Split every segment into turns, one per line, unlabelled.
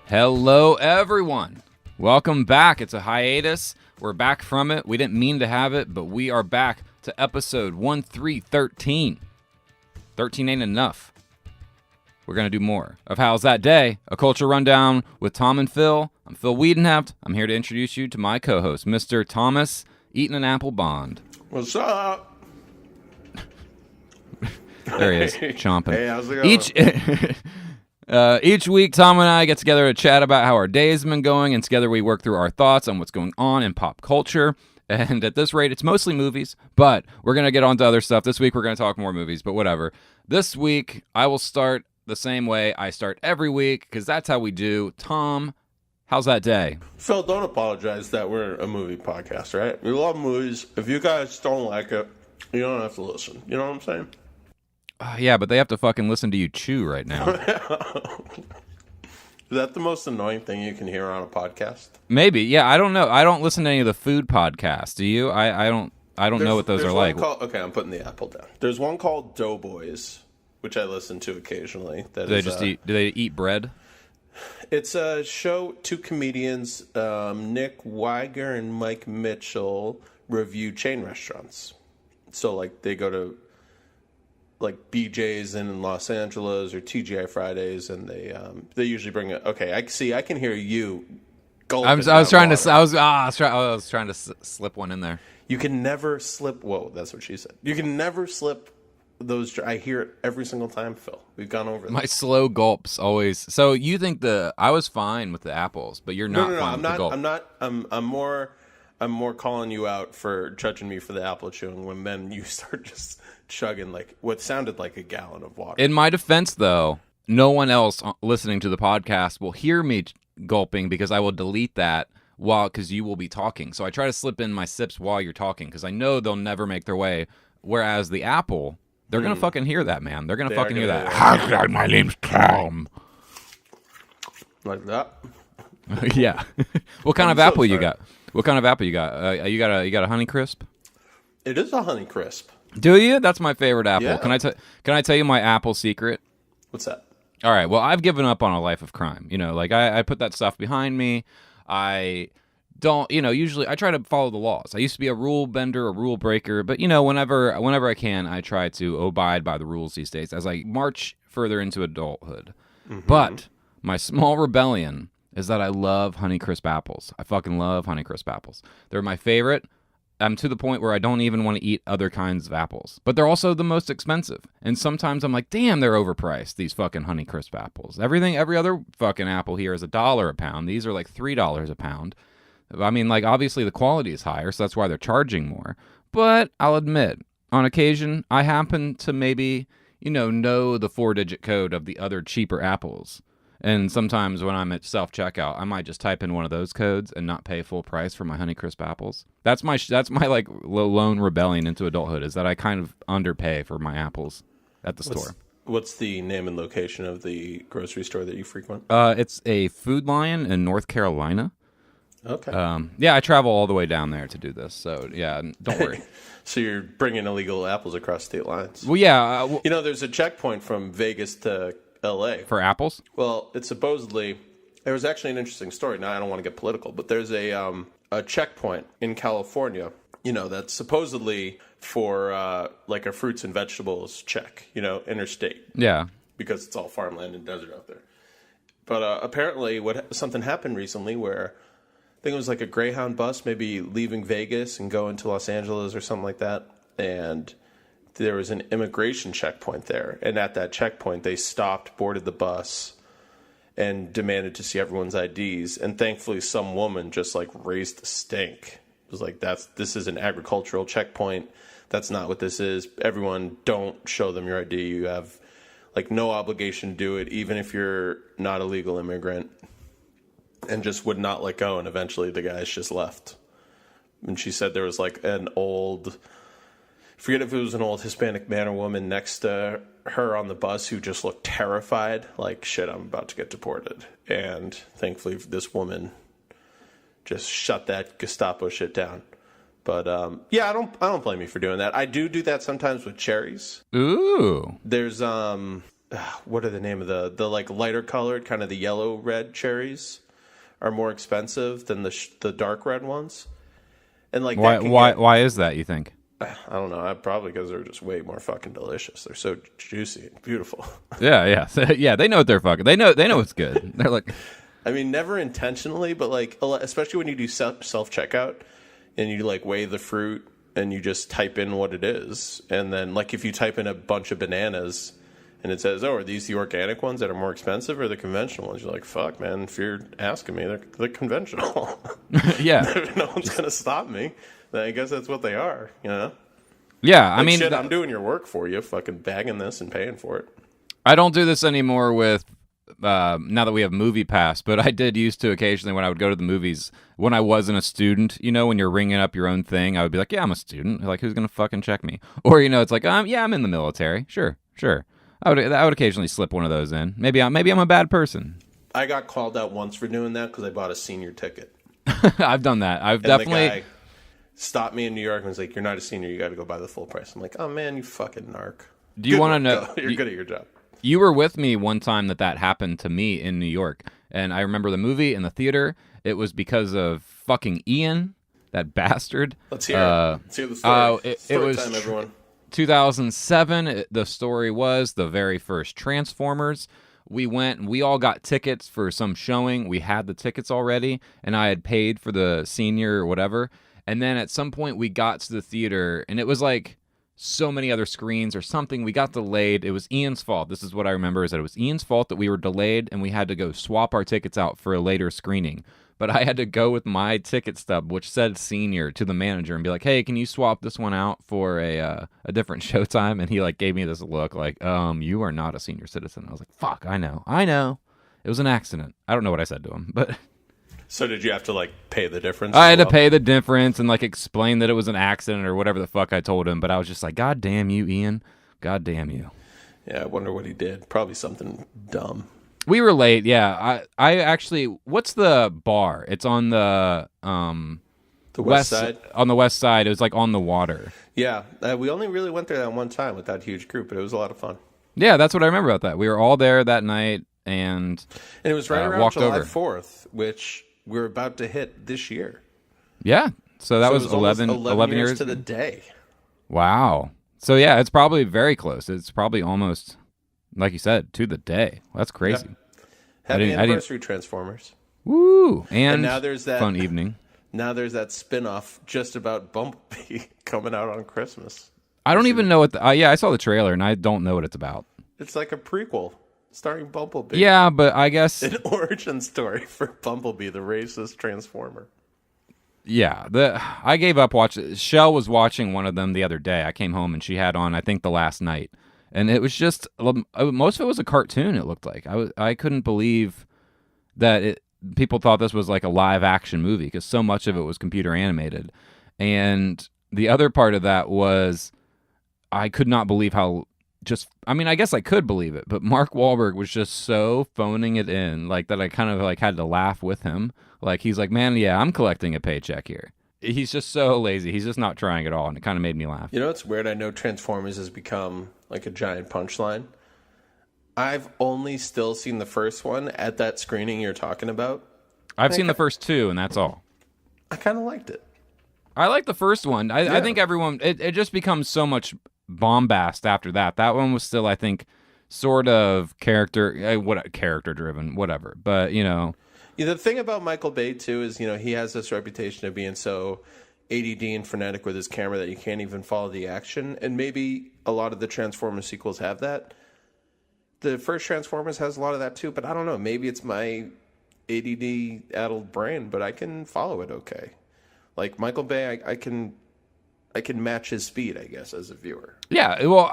Hello, everyone. Welcome back. It's a hiatus. We're back from it. We didn't mean to have it, but we are back to episode 1313. 13 ain't enough. We're going to do more of How's That Day? A Culture Rundown with Tom and Phil. I'm Phil Wiedenheft. I'm here to introduce you to my co-host, Mr. Thomas Eaton and Apple Bond.
What's up?
There he is, chomping.
Hey, how's it going?
Each week, Tom and I get together to chat about how our day has been going, and together we work through our thoughts on what's going on in pop culture. And at this rate, it's mostly movies, but we're going to get on to other stuff. This week, we're going to talk more movies, but whatever. This week, I will start the same way I start every week, because that's how we do. Tom, how's that day?
Phil, don't apologize that we're a movie podcast, right? We love movies. If you guys don't like it, you don't have to listen. You know what I'm saying?
Yeah, but they have to fucking listen to you chew right now.
Is that the most annoying thing you can hear on a podcast?
Maybe. Yeah, I don't know. I don't listen to any of the food podcasts. Do you? I don't know what those are like.
Okay, I'm putting the apple down. There's one called Doughboys, which I listen to occasionally.
Do they eat bread?
It's a show, two comedians, Nick Weiger and Mike Mitchell, review chain restaurants. So, like, they go to like BJ's in Los Angeles or TGI Fridays, and they usually bring it. Okay, I can hear you.
I was trying to slip one in there.
You can never slip. Whoa, that's what she said. You can never slip those. I hear it every single time, Phil. We've gone over this.
My slow gulps always. So you think I was fine with the apples, but you're not fine with the gulp.
I'm more calling you out for judging me for the apple chewing when then you start just chugging like what sounded like a gallon of water.
In my defense, though, no one else listening to the podcast will hear me gulping because I will delete that because you will be talking. So I try to slip in my sips while you're talking because I know they'll never make their way. Whereas the apple, they're going to fucking hear that, man. They're going to fucking hear that. Hi, my name's Tom.
Like that?
Yeah. What kind of apple you got? What kind of apple you got? You got a Honeycrisp?
It is a Honeycrisp.
Do you? That's my favorite apple.
Yeah.
Can I tell you my apple secret?
What's that?
All right. Well, I've given up on a life of crime. You know, like I put that stuff behind me. I don't, usually I try to follow the laws. I used to be a rule bender, a rule breaker, but whenever I can, I try to abide by the rules these days as I march further into adulthood. Mm-hmm. But my small rebellion is that I love Honeycrisp apples. I fucking love Honeycrisp apples. They're my favorite. I'm to the point where I don't even want to eat other kinds of apples. But they're also the most expensive. And sometimes I'm like, damn, they're overpriced, these fucking Honeycrisp apples. Every other fucking apple here is $1 a pound. These are like $3 a pound. I mean, like, obviously the quality is higher, so that's why they're charging more. But I'll admit, on occasion, I happen to maybe, know the 4-digit code of the other cheaper apples. And sometimes when I'm at self-checkout, I might just type in one of those codes and not pay full price for my Honeycrisp apples. That's my like lone rebellion into adulthood is that I kind of underpay for my apples at the store.
What's the name and location of the grocery store that you frequent?
It's a Food Lion in North Carolina.
Okay.
Yeah, I travel all the way down there to do this, so yeah, don't worry.
So you're bringing illegal apples across state lines?
Well, yeah.
There's a checkpoint from Vegas to L.A.
For apples?
Well, it's supposedly there was actually an interesting story. Now I don't want to get political, but there's a checkpoint in California, that's supposedly for like a fruits and vegetables check, interstate.
Yeah.
Because it's all farmland and desert out there. But apparently, something happened recently where I think it was like a Greyhound bus, maybe leaving Vegas and going to Los Angeles or something like that, and there was an immigration checkpoint there, and at that checkpoint, they stopped, boarded the bus, and demanded to see everyone's IDs. And thankfully, some woman just like raised the stink. It was like, this is an agricultural checkpoint. That's not what this is. Everyone, don't show them your ID. You have like no obligation to do it, even if you're not a legal immigrant. And just would not let go. And eventually, the guys just left. And she said there was like an old, forget if it was an old Hispanic man or woman next to her on the bus who just looked terrified, like, shit, I'm about to get deported. And thankfully, this woman just shut that Gestapo shit down. But yeah, I don't blame you for doing that. I do that sometimes with cherries.
Ooh.
There's what are the name of the like lighter colored, kind of the yellow red cherries are more expensive than the dark red ones. And like
Why
that can
why
get,
why is that, you think?
I don't know, probably because they're just way more fucking delicious. They're so juicy and beautiful.
Yeah. Yeah, they know what they're fucking. They know it's good. They're like,
I mean, never intentionally, but like, especially when you do self checkout and you like weigh the fruit and you just type in what it is. And then, like, if you type in a bunch of bananas and it says, oh, are these the organic ones that are more expensive or the conventional ones? You're like, fuck, man, if you're asking me, they're conventional.
yeah.
No one's going to stop me. Then I guess that's what they are, you know?
Yeah, I
Like,
mean,
shit, I'm doing your work for you, fucking bagging this and paying for it.
I don't do this anymore with now that we have Movie Pass, but I did used to occasionally when I would go to the movies when I wasn't a student. You know, when you're ringing up your own thing, I would be like, "Yeah, I'm a student. Like, who's gonna fucking check me?" Or you know, it's like, yeah, I'm in the military. Sure. I would occasionally slip one of those in. Maybe I'm a bad person.
I got called out once for doing that because I bought a senior ticket.
I've done that. I've
And
definitely.
the guy stopped me in New York and was like, "You're not a senior. You got to go by the full price." I'm like, "Oh man, you fucking narc."
Do you want to know?
You're good at your job.
You were with me one time that happened to me in New York, and I remember the movie in the theater. It was because of fucking Ian, that bastard.
Let's hear it. Let's hear the story.
It was
time, everyone.
2007. The story was the very first Transformers. We went and we all got tickets for some showing. We had the tickets already, and I had paid for the senior or whatever. And then at some point we got to the theater, and it was like so many other screens or something. We got delayed. It was Ian's fault. This is what I remember, is that it was Ian's fault that we were delayed and we had to go swap our tickets out for a later screening. But I had to go with my ticket stub, which said senior, to the manager and be like, "Hey, can you swap this one out for a different showtime?" And he like gave me this look like, "You are not a senior citizen." I was like, "Fuck, I know. It was an accident." I don't know what I said to him, but
So did you have to like pay the difference?
I had to pay the difference and like explain that it was an accident or whatever the fuck I told him. But I was just like, "God damn you, Ian. God damn you."
Yeah, I wonder what he did. Probably something dumb.
We were late. Yeah, I actually. What's the bar? It's on the
The west side.
On the west side. It was like on the water.
Yeah, we only really went there that one time with that huge group, but it was a lot of fun.
Yeah, that's what I remember about that. We were all there that night and
it was right around
walked
July
over.
4th, which we're about to hit this year.
Yeah, so that
So
was
it almost
11
years to the day.
Wow. So yeah, it's probably very close. It's probably almost, like you said, to the day. Well, that's crazy.
Happy anniversary, Transformers.
Woo! And
now there's that
fun evening.
Now there's that spin-off just about Bumblebee coming out on Christmas.
I don't even know what. Yeah, I saw the trailer and I don't know what it's about.
It's like a prequel starring Bumblebee.
Yeah, but I guess
An origin story for Bumblebee, the racist Transformer.
yeah. I gave up watching. Shell was watching one of them the other day. I came home and she had on, I think, The Last Night, and it was just most of it was a cartoon. It looked like I couldn't believe that people thought this was like a live action movie because so much of it was computer animated, and the other part of that was I could not believe how. I mean, I guess I could believe it, but Mark Wahlberg was just so phoning it in, like that I kind of like had to laugh with him. Like he's like, "Man, yeah, I'm collecting a paycheck here." He's just so lazy. He's just not trying at all, and it kind of made me laugh.
You know what's weird? I know Transformers has become like a giant punchline. I've only still seen the first one at that screening you're talking about.
I've seen the first two, and that's all.
I kind of liked it.
I like the first one. I think everyone, it just becomes so much bombast after that. That one was still, I think, sort of character driven, whatever. But, you know.
Yeah, the thing about Michael Bay, too, is, you know, he has this reputation of being so ADD and frenetic with his camera that you can't even follow the action. And maybe a lot of the Transformers sequels have that. The first Transformers has a lot of that, too. But I don't know. Maybe it's my ADD-addled brain, but I can follow it okay. Like, Michael Bay, I can match his speed, I guess, as a viewer.
Yeah, well,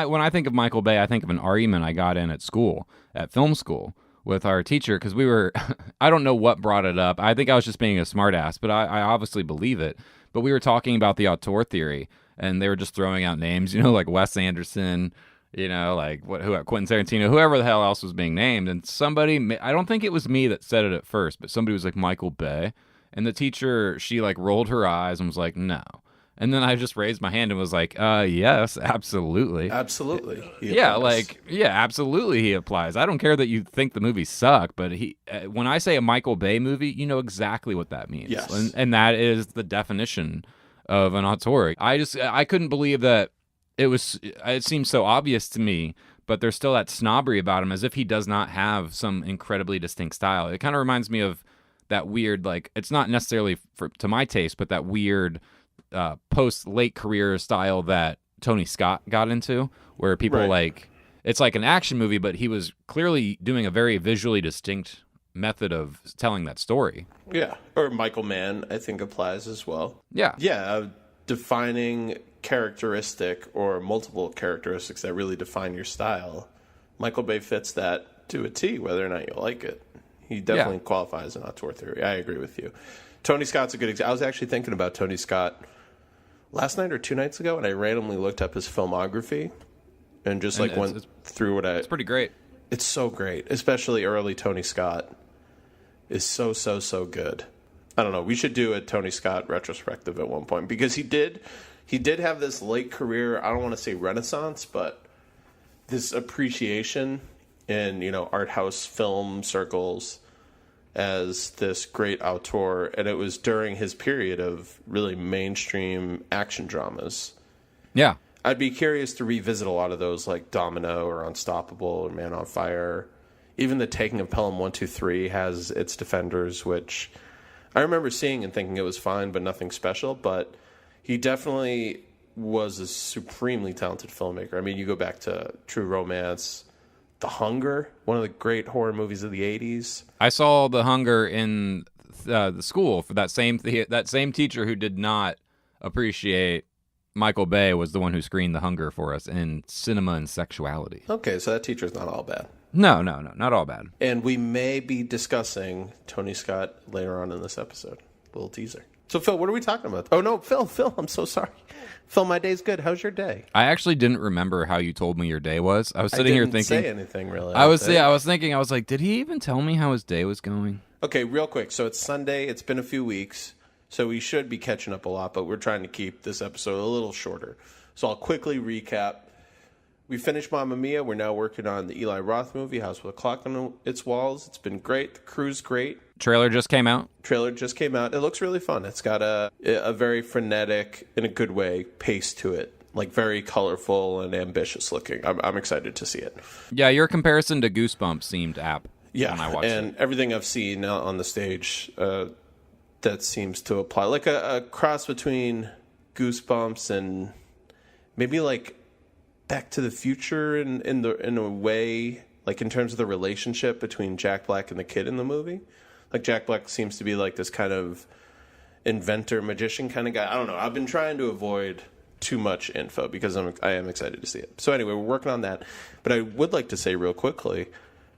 when I think of Michael Bay, I think of an argument I got in at film school, with our teacher, because we were, I don't know what brought it up. I think I was just being a smartass, but I obviously believe it. But we were talking about the auteur theory, and they were just throwing out names, you know, like Wes Anderson, you know, like Quentin Tarantino, whoever the hell else was being named. And somebody, I don't think it was me that said it at first, but somebody was like, Michael Bay. And the teacher, she like rolled her eyes and was like, no. And then I just raised my hand and was like, yes, absolutely.
Absolutely.
Yeah, like, yeah, absolutely he applies. I don't care that you think the movies suck, but when I say a Michael Bay movie, you know exactly what that means.
Yes.
And that is the definition of an auteur. I couldn't believe that it seems so obvious to me, but there's still that snobbery about him, as if he does not have some incredibly distinct style. It kind of reminds me of that weird, like, it's not necessarily to my taste, but that weird post late career style that Tony Scott got into, where people like, it's like an action movie, but he was clearly doing a very visually distinct method of telling that story.
Yeah. Or Michael Mann, I think, applies as well.
Yeah.
Yeah. Defining characteristic or multiple characteristics that really define your style. Michael Bay fits that to a T, whether or not you like it. He definitely qualifies in auteur theory. I agree with you. Tony Scott's a good example. I was actually thinking about Tony Scott last night or 2 nights ago, and I randomly looked up his filmography and just went through what
It's pretty great.
It's so great, especially early Tony Scott is so good. I don't know. We should do a Tony Scott retrospective at one point, because he did have this late career, I don't want to say renaissance, but this appreciation in, art house film circles as this great auteur, and it was during his period of really mainstream action dramas.
Yeah.
I'd be curious to revisit a lot of those, like Domino or Unstoppable or Man on Fire. Even The Taking of Pelham 123 has its defenders, which I remember seeing and thinking it was fine, but nothing special. But he definitely was a supremely talented filmmaker. I mean, you go back to True Romance, The Hunger, one of the great horror movies of the 80s.
I saw The Hunger in the school for that same teacher who did not appreciate Michael Bay was the one who screened The Hunger for us in Cinema and Sexuality.
Okay, so that teacher's not all bad.
No, not all bad.
And we may be discussing Tony Scott later on in this episode. Little teaser. So, Phil, what are we talking about? Oh, no, Phil, I'm so sorry. Phil, my day's good. How's your day?
I actually didn't remember how you told me your day was. I was sitting here thinking.
I didn't say anything, really.
I was thinking, I was like, did he even tell me how his day was going?
Okay, real quick. So it's Sunday. It's been a few weeks. So we should be catching up a lot, but we're trying to keep this episode a little shorter. So I'll quickly recap. We finished Mamma Mia. We're now working on the Eli Roth movie, House with a Clock on its Walls. It's been great. The crew's great.
Trailer just came out.
It looks really fun. It's got a very frenetic, in a good way, pace to it. Like very colorful and ambitious looking. I'm excited to see it.
Yeah, your comparison to Goosebumps seemed apt.
Yeah,
when I watched
and everything I've seen on the stage that seems to apply. Like a cross between Goosebumps and maybe like Back to the Future in a way, like in terms of the relationship between Jack Black and the kid in the movie. Like Jack Black seems to be like this kind of inventor, magician kind of guy. I don't know. I've been trying to avoid too much info because I am excited to see it. So anyway, we're working on that. But I would like to say real quickly,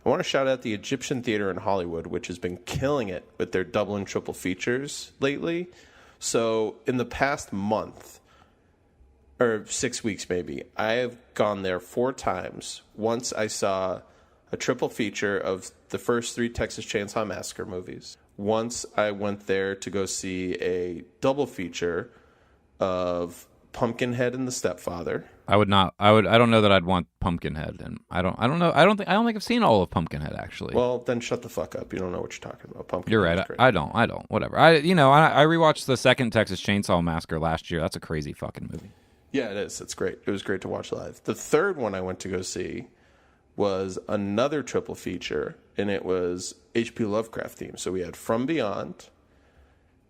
I want to shout out the Egyptian Theater in Hollywood, which has been killing it with their double and triple features lately. So in the past month, or 6 weeks maybe, I have gone there 4 times. Once I saw a triple feature of the first 3 Texas Chainsaw Massacre movies. Once I went there to go see a double feature of Pumpkinhead and the Stepfather.
I don't know that I'd want Pumpkinhead, and I don't think I've seen all of Pumpkinhead actually.
Well, then shut the fuck up. You don't know what you're talking about. Pumpkinhead.
You're right. I don't. Whatever. I rewatched the second Texas Chainsaw Massacre last year. That's a crazy fucking movie.
Yeah, it is. It's great. It was great to watch live. The third one I went to go see was another triple feature, and it was H.P. Lovecraft themed. So we had From Beyond,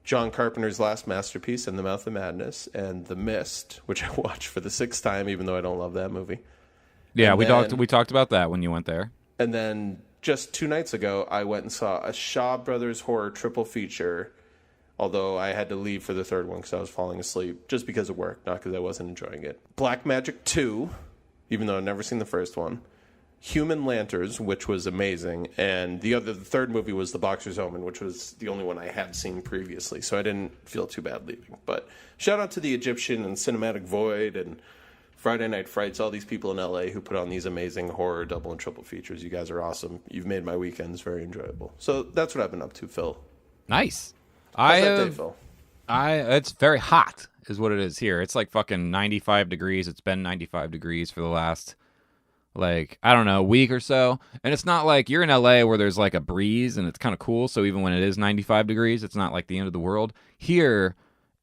John Carpenter's last masterpiece, In the Mouth of Madness, and The Mist, which I watched for the 6th time, even though I don't love that movie.
Yeah, we talked about that when you went there.
And then just 2 nights ago, I went and saw a Shaw Brothers horror triple feature, although I had to leave for the third one because I was falling asleep, just because of work, not because I wasn't enjoying it. Black Magic 2, even though I've never seen the first one. Human Lanterns, which was amazing, and the third movie was The Boxer's Omen, which was the only one I had seen previously, so I didn't feel too bad leaving. But shout out to the Egyptian and Cinematic Void and Friday Night Frights, all these people in LA who put on these amazing horror double and triple features. You guys are awesome. You've made my weekends very enjoyable. So that's what I've been up to, Phil.
Nice.
How's that day, Phil?
It's very hot, is what it is here. It's like fucking 95 degrees. It's been 95 degrees for the last, like, I don't know, week or so. And it's not like you're in LA where there's like a breeze and it's kind of cool. So even when it is 95 degrees, it's not like the end of the world. Here,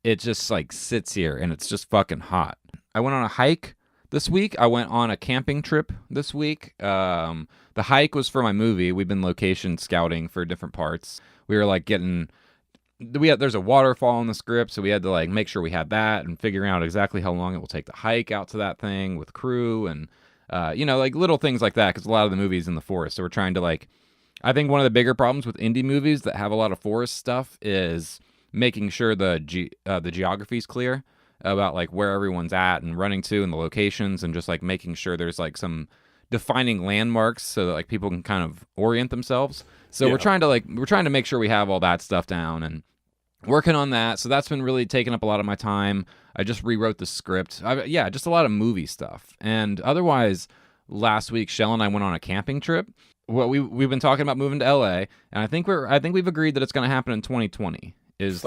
it just like sits here and it's just fucking hot. I went on a hike this week. I went on a camping trip this week. The hike was for my movie. We've been location scouting for different parts. We were like there's a waterfall in the script, so we had to like make sure we had that and figuring out exactly how long it will take to hike out to that thing with crew and like little things like that, because a lot of the movies in the forest. So we're trying to like, I think one of the bigger problems with indie movies that have a lot of forest stuff is making sure the geography is clear about like where everyone's at and running to and the locations, and just like making sure there's like some defining landmarks so that like people can kind of orient themselves. So we're trying to make sure we have all that stuff down and working on that. So that's been really taking up a lot of my time. I just rewrote the script. Just a lot of movie stuff. And otherwise, last week Shell and I went on a camping trip. Well, we've been talking about moving to LA, and I think we've agreed that it's going to happen in 2020. That's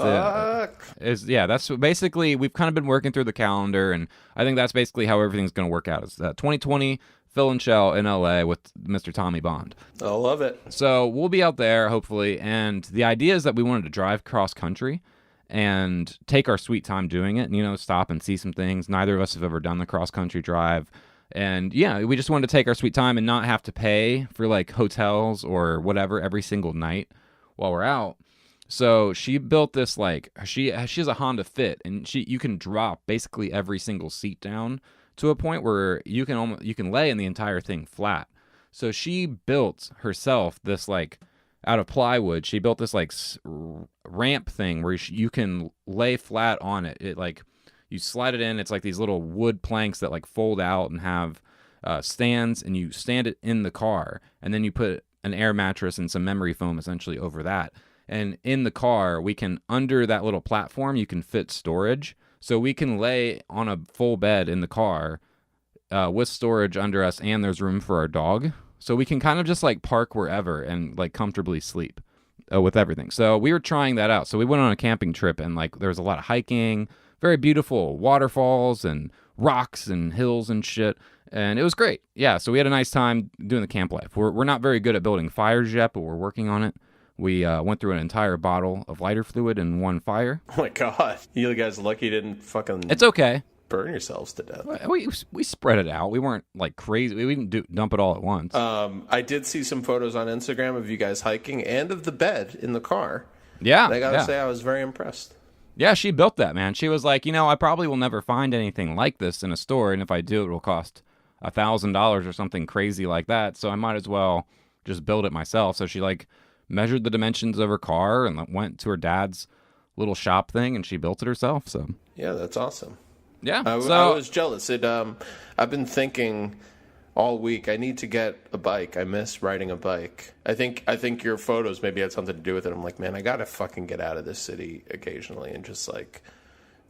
basically, we've kind of been working through the calendar, and I think that's basically how everything's going to work out. Is 2020, Phil and Shell in LA with Mr. Tommy Bond.
I love it.
So we'll be out there hopefully, and the idea is that we wanted to drive cross country and take our sweet time doing it, and stop and see some things. Neither of us have ever done the cross country drive, and we just wanted to take our sweet time and not have to pay for like hotels or whatever every single night while we're out. So she built this, like, she has a Honda Fit, and you can drop basically every single seat down to a point where you can lay in the entire thing flat. So she built herself this, like, out of plywood, she built this like ramp thing where you can lay flat on it. It like, you slide it in. It's like these little wood planks that like fold out and have stands, and you stand it in the car, and then you put an air mattress and some memory foam essentially over that. And in the car, under that little platform, you can fit storage. So we can lay on a full bed in the car with storage under us, and there's room for our dog. So we can kind of just like park wherever and like comfortably sleep with everything. So we were trying that out. So we went on a camping trip, and like there was a lot of hiking, very beautiful waterfalls and rocks and hills and shit. And it was great. Yeah, so we had a nice time doing the camp life. We're not very good at building fires yet, but we're working on it. We went through an entire bottle of lighter fluid in one fire.
Oh my god. You guys lucky you didn't fucking...
It's okay.
Burn yourselves to death.
We spread it out. We weren't like crazy. We didn't dump it all at once.
I did see some photos on Instagram of you guys hiking and of the bed in the car.
Yeah.
And I gotta say, I was very impressed.
Yeah, she built that, man. She was like, I probably will never find anything like this in a store, and if I do, it will cost $1,000 or something crazy like that. So I might as well just build it myself. So she like measured the dimensions of her car and went to her dad's little shop thing, and she built it herself. So
yeah, that's awesome.
Yeah,
I was jealous. I've been thinking all week, I need to get a bike. I miss riding a bike. I think your photos maybe had something to do with it. I'm like, man, I gotta fucking get out of this city occasionally and just like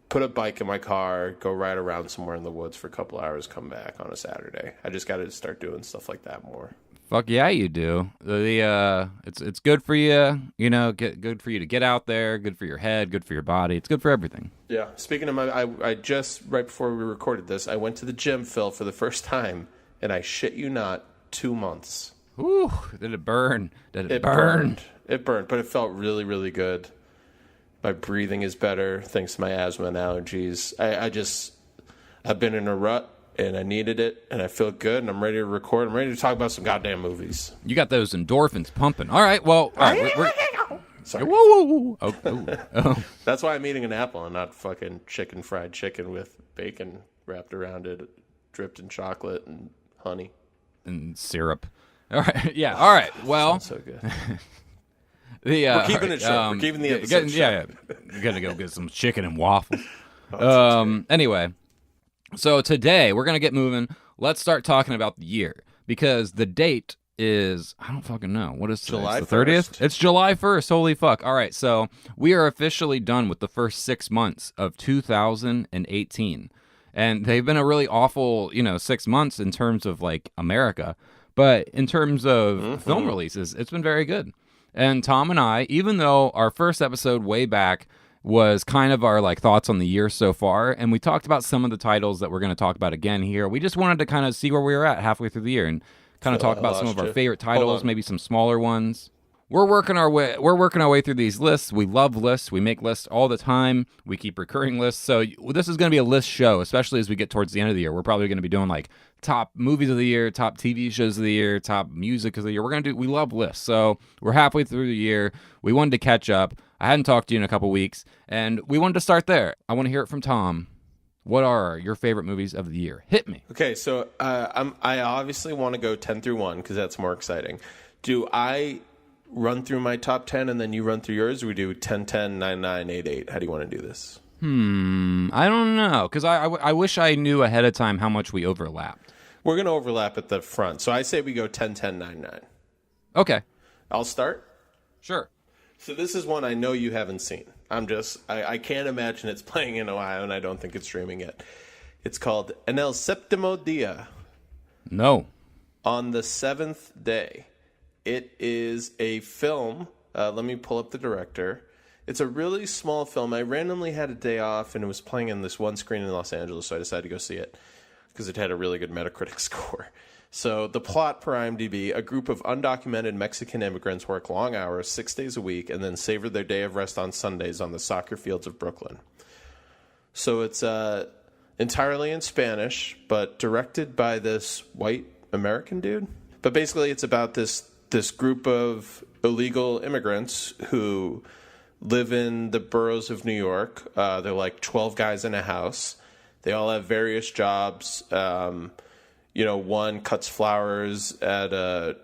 put a bike in my car, go ride around somewhere in the woods for a couple hours, come back on a Saturday. I just gotta start doing stuff like that more.
Fuck yeah, you do. It's good for you, good for you to get out there, good for your head, good for your body. It's good for everything.
Yeah. Speaking of I just, right before we recorded this, I went to the gym, Phil, for the first time, and I shit you not, 2 months.
Ooh, did it burn?
It burned. It burned, but it felt really, really good. My breathing is better thanks to my asthma and allergies. I've been in a rut, and I needed it, and I feel good, and I'm ready to record. I'm ready to talk about some goddamn movies.
You got those endorphins pumping. All right, well, all right,
sorry.
Whoa. Oh.
That's why I'm eating an apple and not fucking fried chicken with bacon wrapped around it, dripped in chocolate and honey.
And syrup. All right, yeah, all right, well.
So good.
We're
keeping it short. We're keeping the episode short.
Yeah. You gotta go get some chicken and waffles. Anyway. So today, we're going to get moving. Let's start talking about the year, because the date is, I don't fucking know. What is today?
July
It's the 30th?
1st.
It's July 1st. Holy fuck. All right, so we are officially done with the first 6 months of 2018. And they've been a really awful, 6 months in terms of, like, America. But in terms of film releases, it's been very good. And Tom and I, even though our first episode way back was kind of our like thoughts on the year so far, and we talked about some of the titles that we're going to talk about again here. We just wanted to kind of see where we were at halfway through the year and kind of talk about some of our favorite titles, maybe some smaller ones. We're working our way through these lists. We love lists. We make lists all the time. We keep recurring lists. So this is going to be a list show, especially as we get towards the end of the year. We're probably going to be doing like top movies of the year, top TV shows of the year, top music of the year. We love lists. So we're halfway through the year. We wanted to catch up. I hadn't talked to you in a couple weeks, and we wanted to start there. I want to hear it from Tom. What are your favorite movies of the year? Hit me.
Okay, so I obviously want to go 10 through 1 because that's more exciting. Do I run through my top 10 and then you run through yours, or we do 10, 10, 9, 9, 8, 8? How do you want to do this?
I don't know, because I wish I knew ahead of time how much we overlapped.
We're going to overlap at the front. So I say we go 10, 10, 9, 9.
Okay.
I'll start?
Sure.
So this is one I know you haven't seen. I can't imagine it's playing in Ohio, and I don't think it's streaming yet. It's called En el Séptimo Día.
No.
On the seventh day. It is a film. Let me pull up the director. It's a really small film. I randomly had a day off, and it was playing in this one screen in Los Angeles, so I decided to go see it because it had a really good Metacritic score. So the plot per IMDb, a group of undocumented Mexican immigrants work long hours, 6 days a week, and then savor their day of rest on Sundays on the soccer fields of Brooklyn. So it's entirely in Spanish, but directed by this white American dude. But basically it's about this group of illegal immigrants who live in the boroughs of New York. They're like 12 guys in a house. They all have various jobs. One cuts flowers at a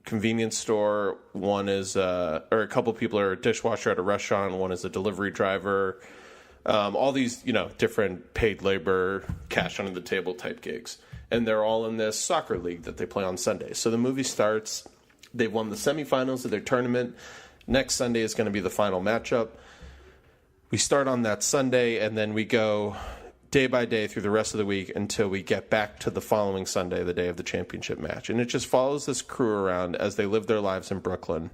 convenience store. One is, or a couple people are a dishwasher at a restaurant. One is a delivery driver. All these, different paid labor, cash under the table type gigs. And they're all in this soccer league that they play on Sundays. So the movie starts. They've won the semifinals of their tournament. Next Sunday is going to be the final matchup. We start on that Sunday, and then we go day by day through the rest of the week until we get back to the following Sunday, the day of the championship match. And it just follows this crew around as they live their lives in Brooklyn.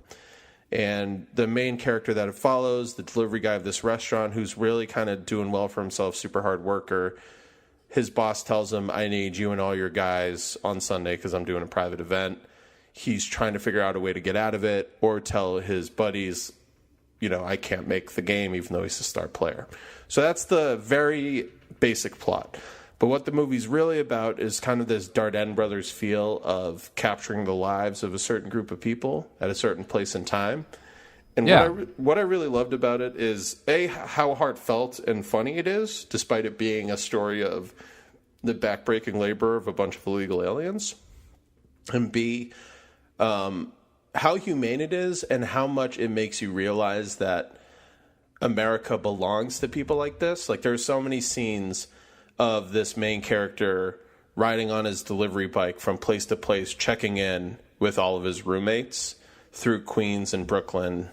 And the main character that it follows, the delivery guy of this restaurant, who's really kind of doing well for himself, super hard worker. His boss tells him, I need you and all your guys on Sunday because I'm doing a private event. He's trying to figure out a way to get out of it or tell his buddies, I can't make the game even though he's a star player. So that's the very basic plot. But what the movie's really about is kind of this Dardenne Brothers feel of capturing the lives of a certain group of people at a certain place and time. And what I really loved about it is, A, how heartfelt and funny it is, despite it being a story of the backbreaking labor of a bunch of illegal aliens. And B, how humane it is and how much it makes you realize that America belongs to people like this. Like, there are so many scenes of this main character riding on his delivery bike from place to place, checking in with all of his roommates through Queens and Brooklyn.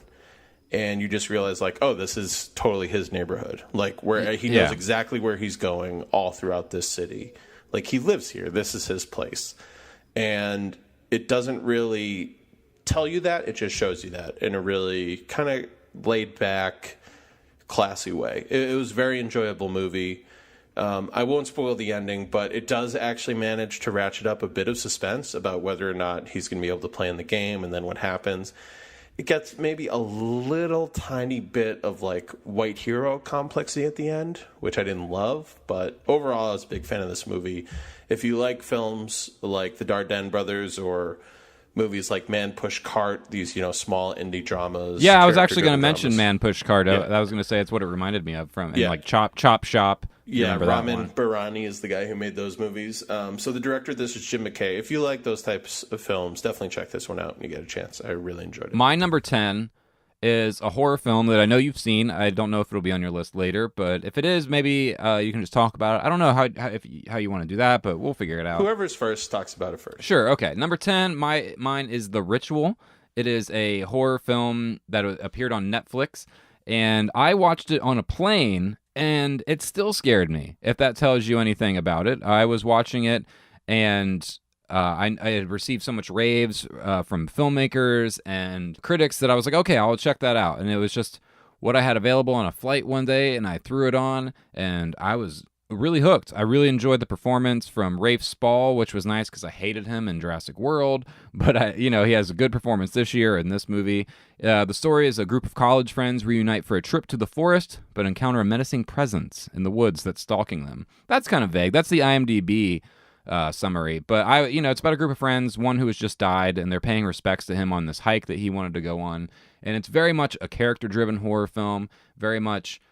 And you just realize, like, oh, this is totally his neighborhood. Like, where he knows exactly where he's going all throughout this city. Like, he lives here. This is his place. And it doesn't really tell you that. It just shows you that in a really kind of laid back, classy way. It was a very enjoyable movie. I won't spoil the ending, but it does actually manage to ratchet up a bit of suspense about whether or not he's going to be able to play in the game and then what happens. It gets maybe a little tiny bit of like white hero complexity at the end, which I didn't love, but overall I was a big fan of this movie. If you like films like the Dardenne Brothers or movies like Man Push Cart, these, small indie dramas.
Yeah, I was actually going to mention Man Push Cart. Yeah. I was going to say it's what it reminded me of from, and like Chop Shop.
Yeah, Ramin Barani is the guy who made those movies. So the director of this is Jim McKay. If you like those types of films, definitely check this one out when you get a chance. I really enjoyed it.
My number 10 is a horror film that I know you've seen. I don't know if it'll be on your list later, but if it is, maybe you can just talk about it. I don't know how you want to do that, but we'll figure it out.
Whoever's first talks about it first.
Sure, okay. Number 10, mine is The Ritual. It is a horror film that appeared on Netflix, and I watched it on a plane, and it still scared me, if that tells you anything about it. I was watching it, and I had received so much raves from filmmakers and critics that I was like, okay, I'll check that out. And it was just what I had available on a flight one day, and I threw it on, and I was really hooked. I really enjoyed the performance from Rafe Spall, which was nice because I hated him in Jurassic World, but he has a good performance this year in this movie. The story is a group of college friends reunite for a trip to the forest, but encounter a menacing presence in the woods that's stalking them. That's kind of vague. That's the IMDb summary, but it's about a group of friends, one who has just died, and they're paying respects to him on this hike that he wanted to go on. And it's very much a character-driven horror film, very much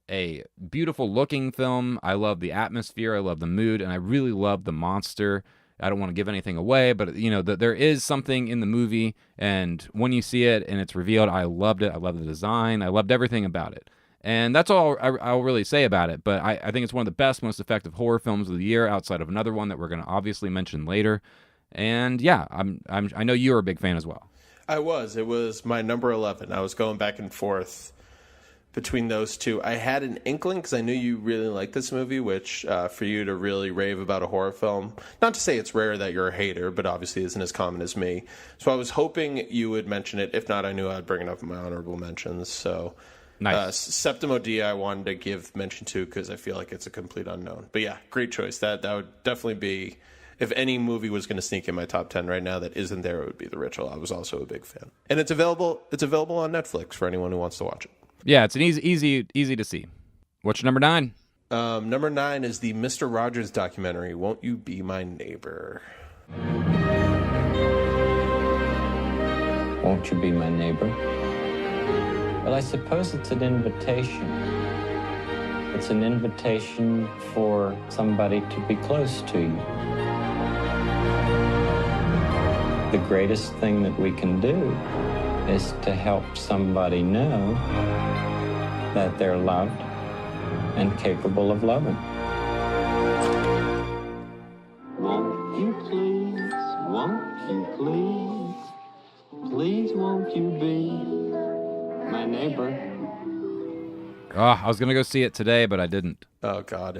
a beautiful looking film. I love the atmosphere, I love the mood, and I really love the monster. I don't want to give anything away, but there is something in the movie, and when you see it and it's revealed, I loved it. I love the design. I loved everything about it. And that's all I'll really say about it, but I think it's one of the best, most effective horror films of the year, outside of another one that we're going to obviously mention later. And yeah, I know you're a big fan as well.
I was. It was my number 11. I was going back and forth between those two. I had an inkling because I knew you really liked this movie, which for you to really rave about a horror film, not to say it's rare that you're a hater, but obviously isn't as common as me. So I was hoping you would mention it. If not, I knew I'd bring it up in my honorable mentions. So
nice.
Septimo D I wanted to give mention to because I feel like it's a complete unknown. But yeah, great choice. That would definitely be, if any movie was going to sneak in my top 10 right now that isn't there, it would be The Ritual. I was also a big fan. And it's available on Netflix for anyone who wants to watch it.
Yeah, it's an easy to see. What's your number 9?
Number 9 is the Mr. Rogers documentary, Won't You Be My Neighbor?
Won't you be my neighbor? Well, I suppose it's an invitation. It's an invitation for somebody to be close to you. The greatest thing that we can do is to help somebody know that they're loved and capable of loving. Won't you please won't you be my neighbor?
Oh, I was going to go see it today, but I didn't.
Oh, God,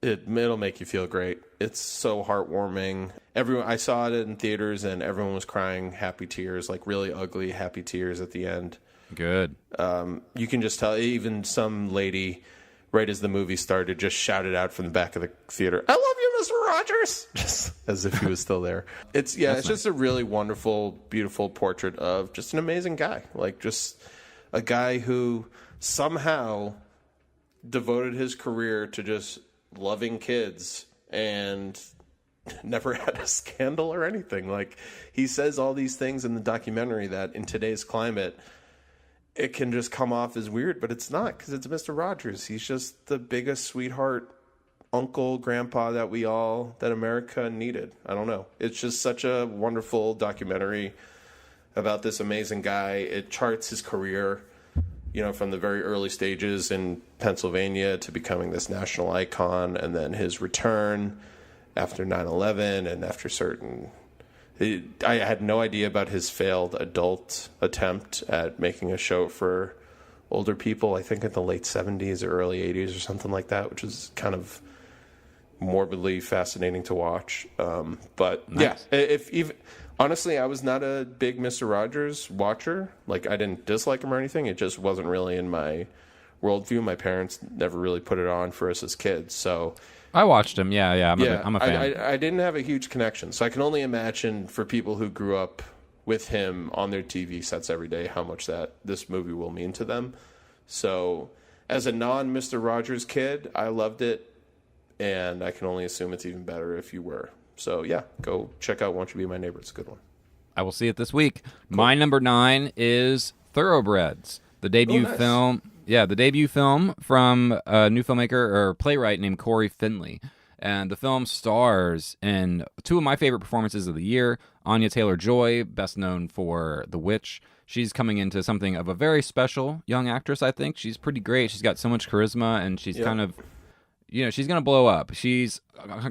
it'll make you feel great. It's so heartwarming. I saw it in theaters, and everyone was crying happy tears, like really ugly happy tears at the end.
Good.
You can just tell, even some lady, right as the movie started, just shouted out from the back of the theater, "I love you, Mr. Rogers!" Just as if he was still there. It's nice. Just a really wonderful, beautiful portrait of just an amazing guy. Like, just a guy who somehow devoted his career to just loving kids and never had a scandal or anything. Like, he says all these things in the documentary that in today's climate, it can just come off as weird, but it's not, because it's Mr. Rogers. He's just the biggest sweetheart uncle, grandpa that America needed. I don't know. It's just such a wonderful documentary about this amazing guy. It charts his career, from the very early stages in Pennsylvania to becoming this national icon, and then his return after 9/11 and after I had no idea about his failed adult attempt at making a show for older people, I think in the late 70s or early 80s or something like that, which is kind of morbidly fascinating to watch. But nice. Yeah, honestly, I was not a big Mr. Rogers watcher. Like, I didn't dislike him or anything. It just wasn't really in my worldview. My parents never really put it on for us as kids, so
I watched him. Yeah. I'm a fan.
I didn't have a huge connection, so I can only imagine for people who grew up with him on their TV sets every day how much that this movie will mean to them. So, as a non-Mr. Rogers kid, I loved it, and I can only assume it's even better if you were. So, yeah, go check out Won't You Be My Neighbor. It's a good one.
I will see it this week. Cool. My number 9 is Thoroughbreds, the debut film. Yeah, the debut film from a new filmmaker or playwright named Corey Finley. And the film stars in 2 of my favorite performances of the year. Anya Taylor-Joy, best known for The Witch. She's coming into something of a very special young actress, I think. She's pretty great. She's got so much charisma, and she's kind of, she's going to blow up. She's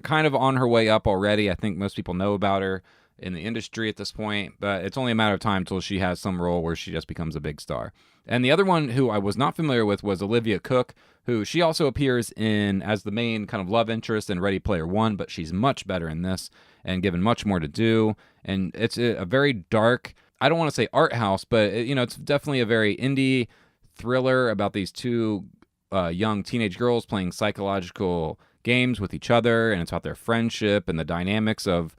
kind of on her way up already. I think most people know about her in the industry at this point, but it's only a matter of time till she has some role where she just becomes a big star. And the other one who I was not familiar with was Olivia Cooke, who she also appears in as the main kind of love interest in Ready Player One, but she's much better in this and given much more to do. And it's a very dark, I don't want to say art house, but it's definitely a very indie thriller about these two young teenage girls playing psychological games with each other, and it's about their friendship and the dynamics of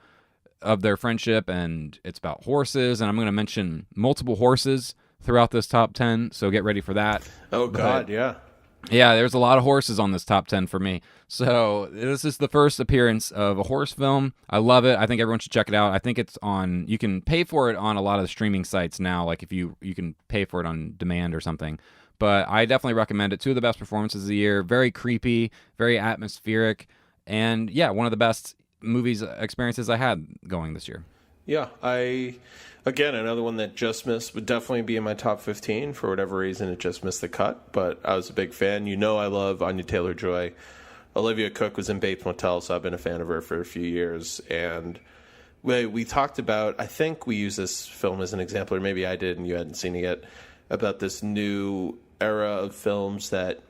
their friendship, and it's about horses, and I'm going to mention multiple horses throughout this top 10, so get ready for that.
Oh, God, yeah.
Yeah, there's a lot of horses on this top 10 for me. So this is the first appearance of a horse film. I love it. I think everyone should check it out. I think it's on, you can pay for it on a lot of the streaming sites now, like if you can pay for it on demand or something. But I definitely recommend it. Two of the best performances of the year. Very creepy, very atmospheric, and yeah, one of the best movies experiences I had going this year.
Yeah, again, another one that just missed, would definitely be in my top 15. For whatever reason, it just missed the cut, but I was a big fan. You know I love Anya Taylor-Joy. Olivia Cooke was in Bates Motel, so I've been a fan of her for a few years. And we talked about, I think we used this film as an example, or maybe I did and you hadn't seen it yet, about this new era of films that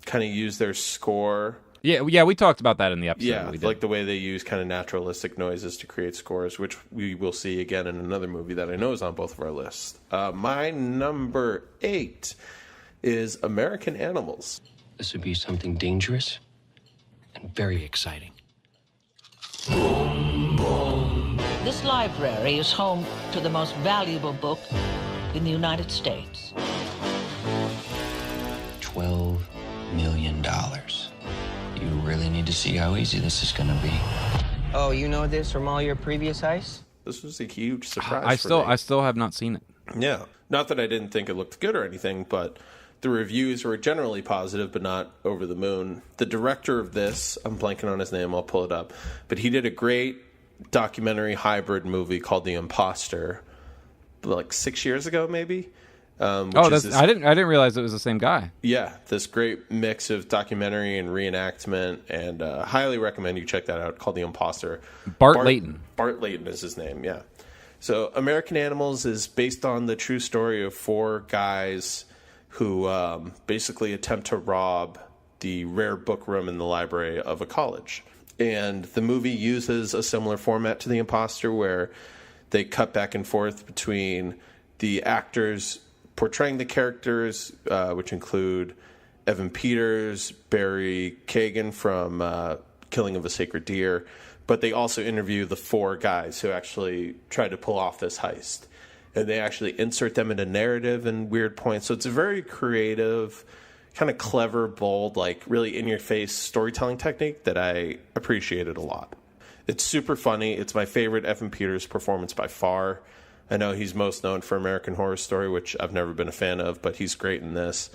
kind of use their score.
Yeah, we talked about that in the episode.
Yeah, like the way they use kind of naturalistic noises to create scores, which we will see again in another movie that I know is on both of our lists. My number 8 is American Animals.
This would be something dangerous and very exciting.
This library is home to the most valuable book in the United States.
$12 million. You really need to see how easy this is going to be.
Oh, you know this from all your previous heists?
This was a huge surprise.
I still have not seen it.
Yeah, not that I didn't think it looked good or anything, but the reviews were generally positive, but not over the moon. The director of this, I'm blanking on his name, I'll pull it up, but he did a great documentary hybrid movie called The Imposter, like 6 years ago, maybe.
I didn't realize it was the same guy.
Yeah, this great mix of documentary and reenactment, and highly recommend you check that out, called The Imposter.
Bart Layton.
Bart Layton is his name, yeah. So American Animals is based on the true story of 4 guys who basically attempt to rob the rare book room in the library of a college. And the movie uses a similar format to The Imposter, where they cut back and forth between the actors portraying the characters, which include Evan Peters, Barry Kagan from Killing of a Sacred Deer, but they also interview the 4 guys who actually tried to pull off this heist. And they actually insert them in a narrative in weird points. So it's a very creative, kind of clever, bold, like really in-your-face storytelling technique that I appreciated a lot. It's super funny. It's my favorite Evan Peters performance by far. I know he's most known for American Horror Story, which I've never been a fan of, but he's great in this.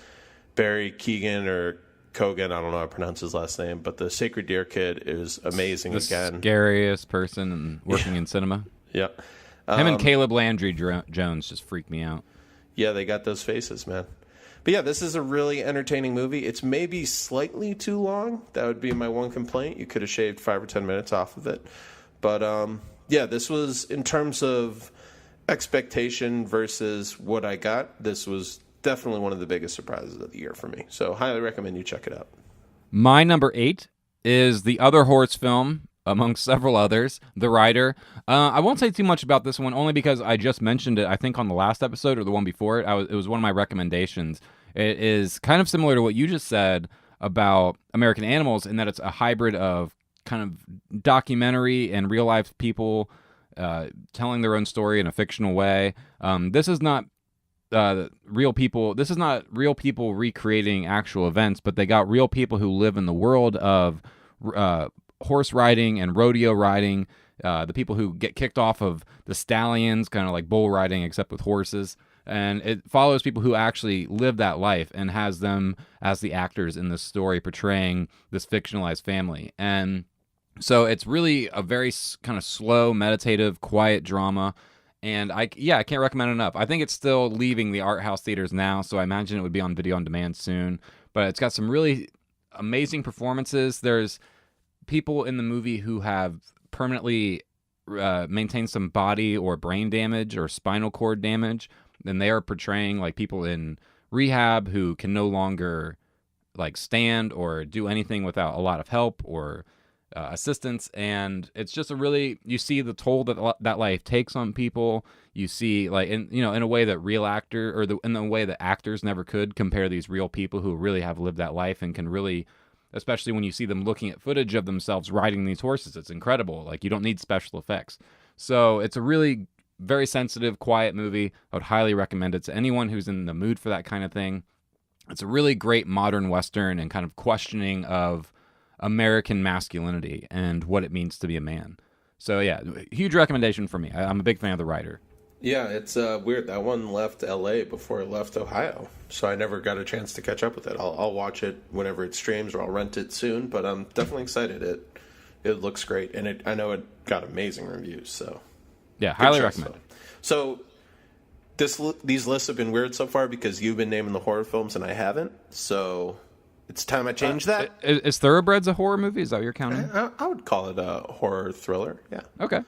Barry Keoghan, or Kogan, I don't know how to pronounce his last name, but the Sacred Deer Kid is amazing again.
Scariest person working in cinema.
Yeah.
Him and Caleb Landry Jones just freak me out.
Yeah, they got those faces, man. But yeah, this is a really entertaining movie. It's maybe slightly too long. That would be my one complaint. You could have shaved 5 or 10 minutes off of it. But yeah, this was, in terms of expectation versus what I got, this was definitely one of the biggest surprises of the year for me. So highly recommend you check it out.
My number 8 is the other horse film, among several others, The Rider. I won't say too much about this one, only because I just mentioned it, I think, on the last episode or the one before it. It was one of my recommendations. It is kind of similar to what you just said about American Animals, in that it's a hybrid of kind of documentary and real-life people telling their own story in a fictional way. This is not real people. This is not real people recreating actual events, but they got real people who live in the world of horse riding and rodeo riding, the people who get kicked off of the stallions, kind of like bull riding except with horses. And it follows people who actually live that life and has them as the actors in this story portraying this fictionalized family. And so it's really a very kind of slow, meditative, quiet drama. And I can't recommend it enough. I think it's still leaving the art house theaters now, so I imagine it would be on video on demand soon. But it's got some really amazing performances. There's people in the movie who have permanently maintained some body or brain damage or spinal cord damage, and they are portraying like people in rehab who can no longer like stand or do anything without a lot of help, or assistants, and it's just a really, you see the toll that that life takes on people. You see, like, in a way that real actor, or in the way that actors never could compare these real people who really have lived that life and can really, especially when you see them looking at footage of themselves riding these horses, it's incredible. Like, you don't need special effects. So it's a really very sensitive, quiet movie. I would highly recommend it to anyone who's in the mood for that kind of thing. It's a really great modern Western and kind of questioning of American masculinity and what it means to be a man. So yeah, huge recommendation for me. I'm a big fan of the writer.
Yeah, it's weird. That one left L.A. before it left Ohio, so I never got a chance to catch up with it. I'll watch it whenever it streams, or I'll rent it soon. But I'm definitely excited. It looks great, and I know it got amazing reviews. So
yeah, highly recommend.
So these lists have been weird so far because you've been naming the horror films and I haven't. So it's time I change that.
Is Thoroughbreds a horror movie? Is that what you're counting?
I would call it a horror thriller. Yeah.
Okay.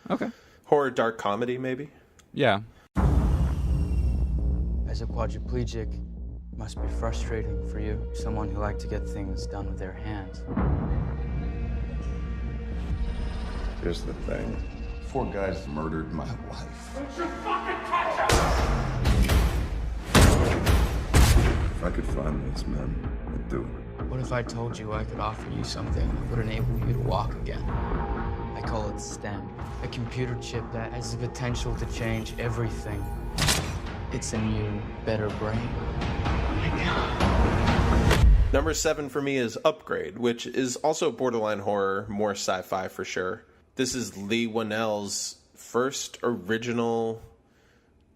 Horror dark comedy, maybe.
Yeah.
As a quadriplegic, it must be frustrating for you, someone who liked to get things done with their hands.
Here's the thing. 4 guys murdered my wife.
Don't you fucking touch her!
If I could find these men, I'd do it.
What if I told you I could offer you something that would enable you to walk again? I call it STEM, a computer chip that has the potential to change everything. It's a new, better brain.
Number 7 for me is Upgrade, which is also borderline horror, more sci-fi for sure. This is Leigh Whannell's first original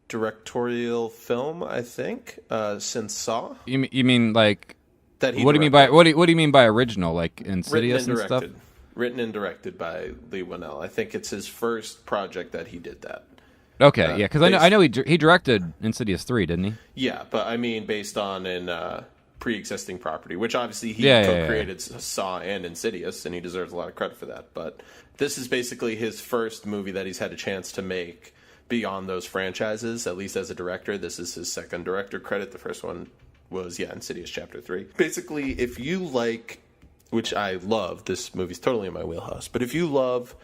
directorial film, I think, since Saw.
You mean like
that?
What do you mean by original? Like Insidious and stuff?
Written and directed by Leigh Whannell. I think it's his first project that he did that.
Okay, yeah, because I know he directed Insidious 3, didn't he?
Yeah, but I mean based on an pre-existing property, which obviously he co-created Saw and Insidious, and he deserves a lot of credit for that. But this is basically his first movie that he's had a chance to make beyond those franchises, at least as a director. This is his second director credit. The first one was, Insidious Chapter 3. Basically, if you like, which I love, this movie's totally in my wheelhouse, but if you love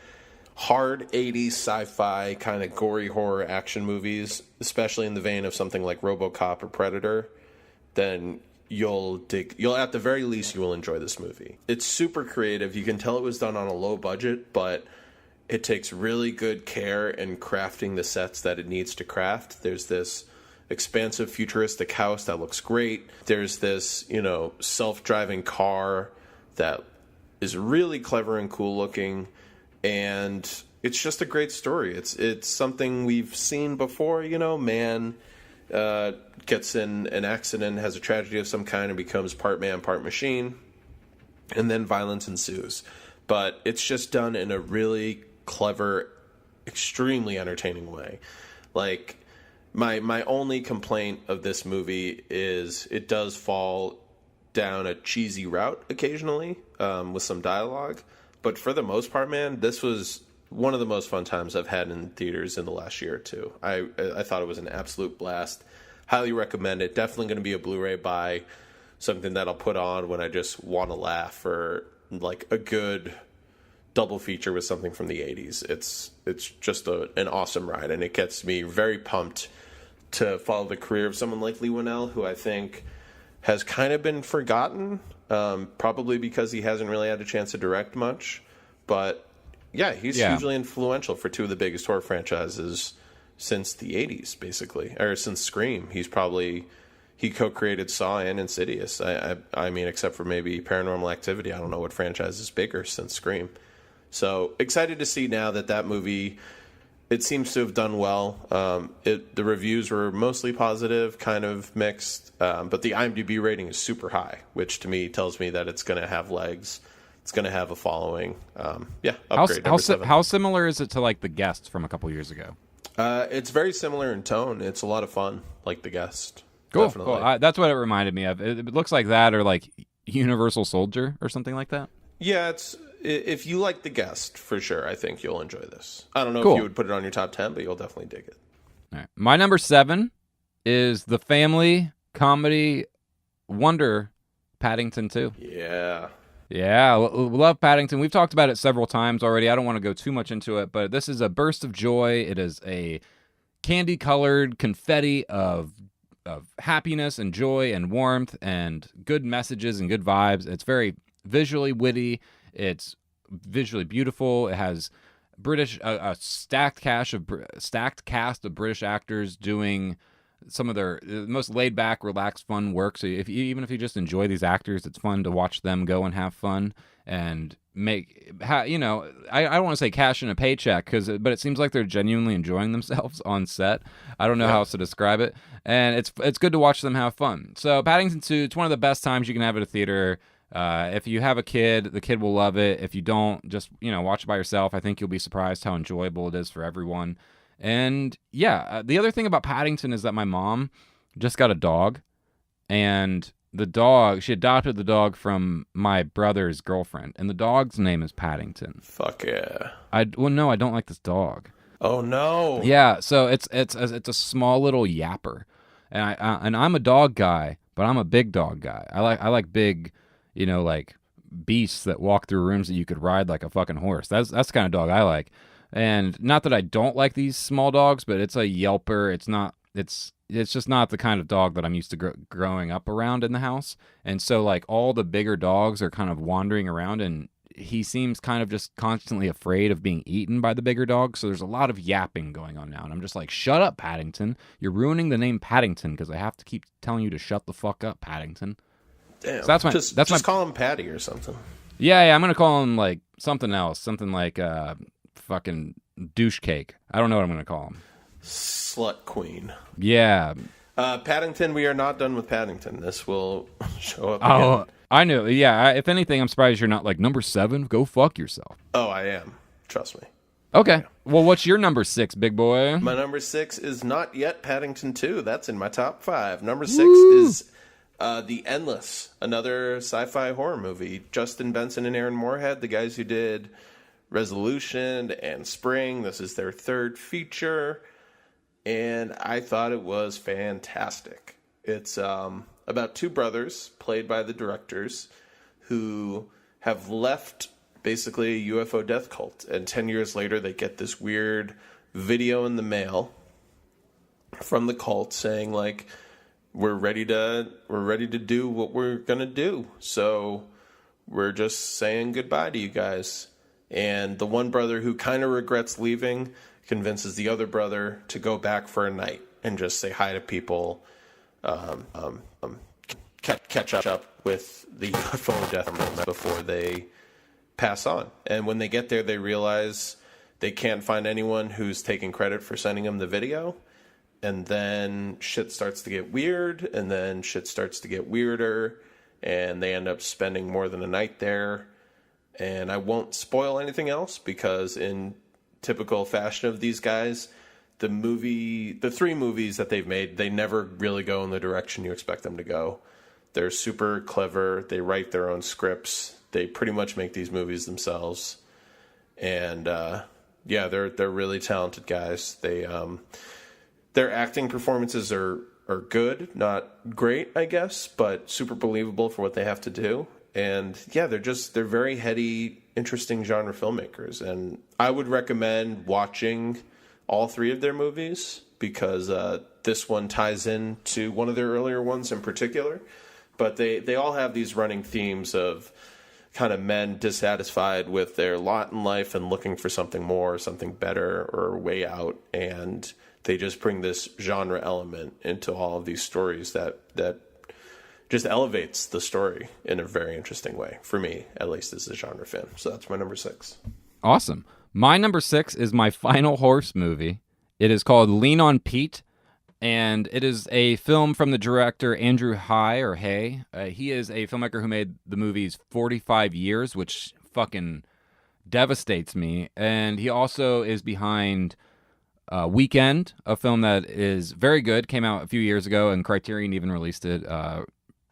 hard 80s sci-fi kind of gory horror action movies, especially in the vein of something like RoboCop or Predator, then you'll at the very least you will enjoy this movie. It's super creative. You can tell it was done on a low budget, but it takes really good care in crafting the sets that it needs to craft. There's this expansive futuristic house that looks great. There's this, self-driving car that is really clever and cool looking, and it's just a great story. It's something we've seen before, man gets in an accident, has a tragedy of some kind, and becomes part man, part machine, and then violence ensues. But it's just done in a really clever, extremely entertaining way. Like, my only complaint of this movie is it does fall down a cheesy route occasionally, with some dialogue. But for the most part, man, this was one of the most fun times I've had in theaters in the last year or two. I thought it was an absolute blast. Highly recommend it. Definitely going to be a Blu-ray buy, something that I'll put on when I just want to laugh, or like a good double feature with something from the 80s. It's just an awesome ride, and it gets me very pumped to follow the career of someone like Leigh Whannell, who I think has kind of been forgotten, probably because he hasn't really had a chance to direct much. But yeah, he's hugely influential for 2 of the biggest horror franchises since the 80s, basically, or since Scream. He co-created Saw and Insidious. I mean, except for maybe Paranormal Activity, I don't know what franchise is bigger since Scream. So excited to see now that movie, it seems to have done well. The reviews were mostly positive, kind of mixed, but the IMDb rating is super high, which to me tells me that it's going to have legs. It's going to have a following. Upgrade.
How similar is it to like The Guest from a couple years ago?
It's very similar in tone. It's a lot of fun, like The Guest.
Cool.
Definitely.
Cool. That's what it reminded me of. It looks like that, or like Universal Soldier or something like that.
Yeah, if you like The Guest, for sure, I think you'll enjoy this. I don't know
Cool.
if you would put it on your top 10, but you'll definitely dig it.
All right. My number 7 is the family comedy wonder Paddington 2.
Yeah.
Yeah, love Paddington. We've talked about it several times already. I don't want to go too much into it, but this is a burst of joy. It is a candy-colored confetti of happiness and joy and warmth and good messages and good vibes. It's very visually witty. It's visually beautiful. It has a stacked cast of British actors doing some of their most laid back, relaxed, fun work. So even if you just enjoy these actors, it's fun to watch them go and have fun and I don't want to say cash in a paycheck but it seems like they're genuinely enjoying themselves on set. I don't know how else to describe it, and it's good to watch them have fun. So Paddington 2, it's one of the best times you can have at a theater. If you have a kid, the kid will love it. If you don't, just watch it by yourself. I think you'll be surprised how enjoyable it is for everyone. And yeah, the other thing about Paddington is that my mom just got a dog, and she adopted the dog from my brother's girlfriend, and the dog's name is Paddington.
Fuck yeah.
No, I don't like this dog.
Oh no.
Yeah, so it's a small little yapper, and I'm a dog guy, but I'm a big dog guy. I like big, like beasts that walk through rooms that you could ride like a fucking horse. That's the kind of dog I like. And not that I don't like these small dogs, but it's a yelper. It's just not the kind of dog that I'm used to growing up around in the house. And so like all the bigger dogs are kind of wandering around, and he seems kind of just constantly afraid of being eaten by the bigger dogs. So there's a lot of yapping going on now. And I'm just like, shut up, Paddington. You're ruining the name Paddington because I have to keep telling you to shut the fuck up, Paddington.
Damn.
So
just call him Patty or something.
Yeah, I'm going to call him like something else. Something like fucking douche cake. I don't know what I'm going to call him.
Slut queen.
Yeah.
Paddington, we are not done with Paddington. This will show up
Oh,
again.
I know. Yeah, if anything, I'm surprised you're not like number 7. Go fuck yourself.
Oh, I am. Trust me.
Okay. Well, what's your number 6, big boy?
My number 6 is not yet Paddington 2. That's in my top 5. Number 6 is The Endless, another sci-fi horror movie. Justin Benson and Aaron Moorhead, the guys who did Resolution and Spring. This is their third feature, and I thought it was fantastic. It's about two brothers, played by the directors, who have left basically a UFO death cult, and 10 years later they get this weird video in the mail from the cult saying like, we're ready to do what we're gonna do, so we're just saying goodbye to you guys. And the one brother who kind of regrets leaving convinces the other brother to go back for a night and just say hi to people, catch up with the UFO death moments before they pass on. And when they get there, they realize they can't find anyone who's taking credit for sending them the video. And then shit starts to get weird, and then shit starts to get weirder, and they end up spending more than a night there. And I won't spoil anything else because in typical fashion of these guys, the 3 movies that they've made, they never really go in the direction you expect them to go. They're super clever. They write their own scripts. They pretty much make these movies themselves. And yeah, they're really talented guys. Their acting performances are good, not great, I guess, but super believable for what they have to do. And yeah, they're very heady, interesting genre filmmakers. And I would recommend watching all 3 of their movies because this one ties in to one of their earlier ones in particular. But they all have these running themes of kind of men dissatisfied with their lot in life and looking for something more, something better, or a way out. And they just bring this genre element into all of these stories that just elevates the story in a very interesting way, for me, at least as a genre fan. So that's my number 6.
Awesome. My number 6 is my final horse movie. It is called Lean on Pete, and it is a film from the director Andrew Hay. He is a filmmaker who made the movies 45 Years, which fucking devastates me. And he also is behind Weekend, a film that is very good, came out a few years ago, and Criterion even released it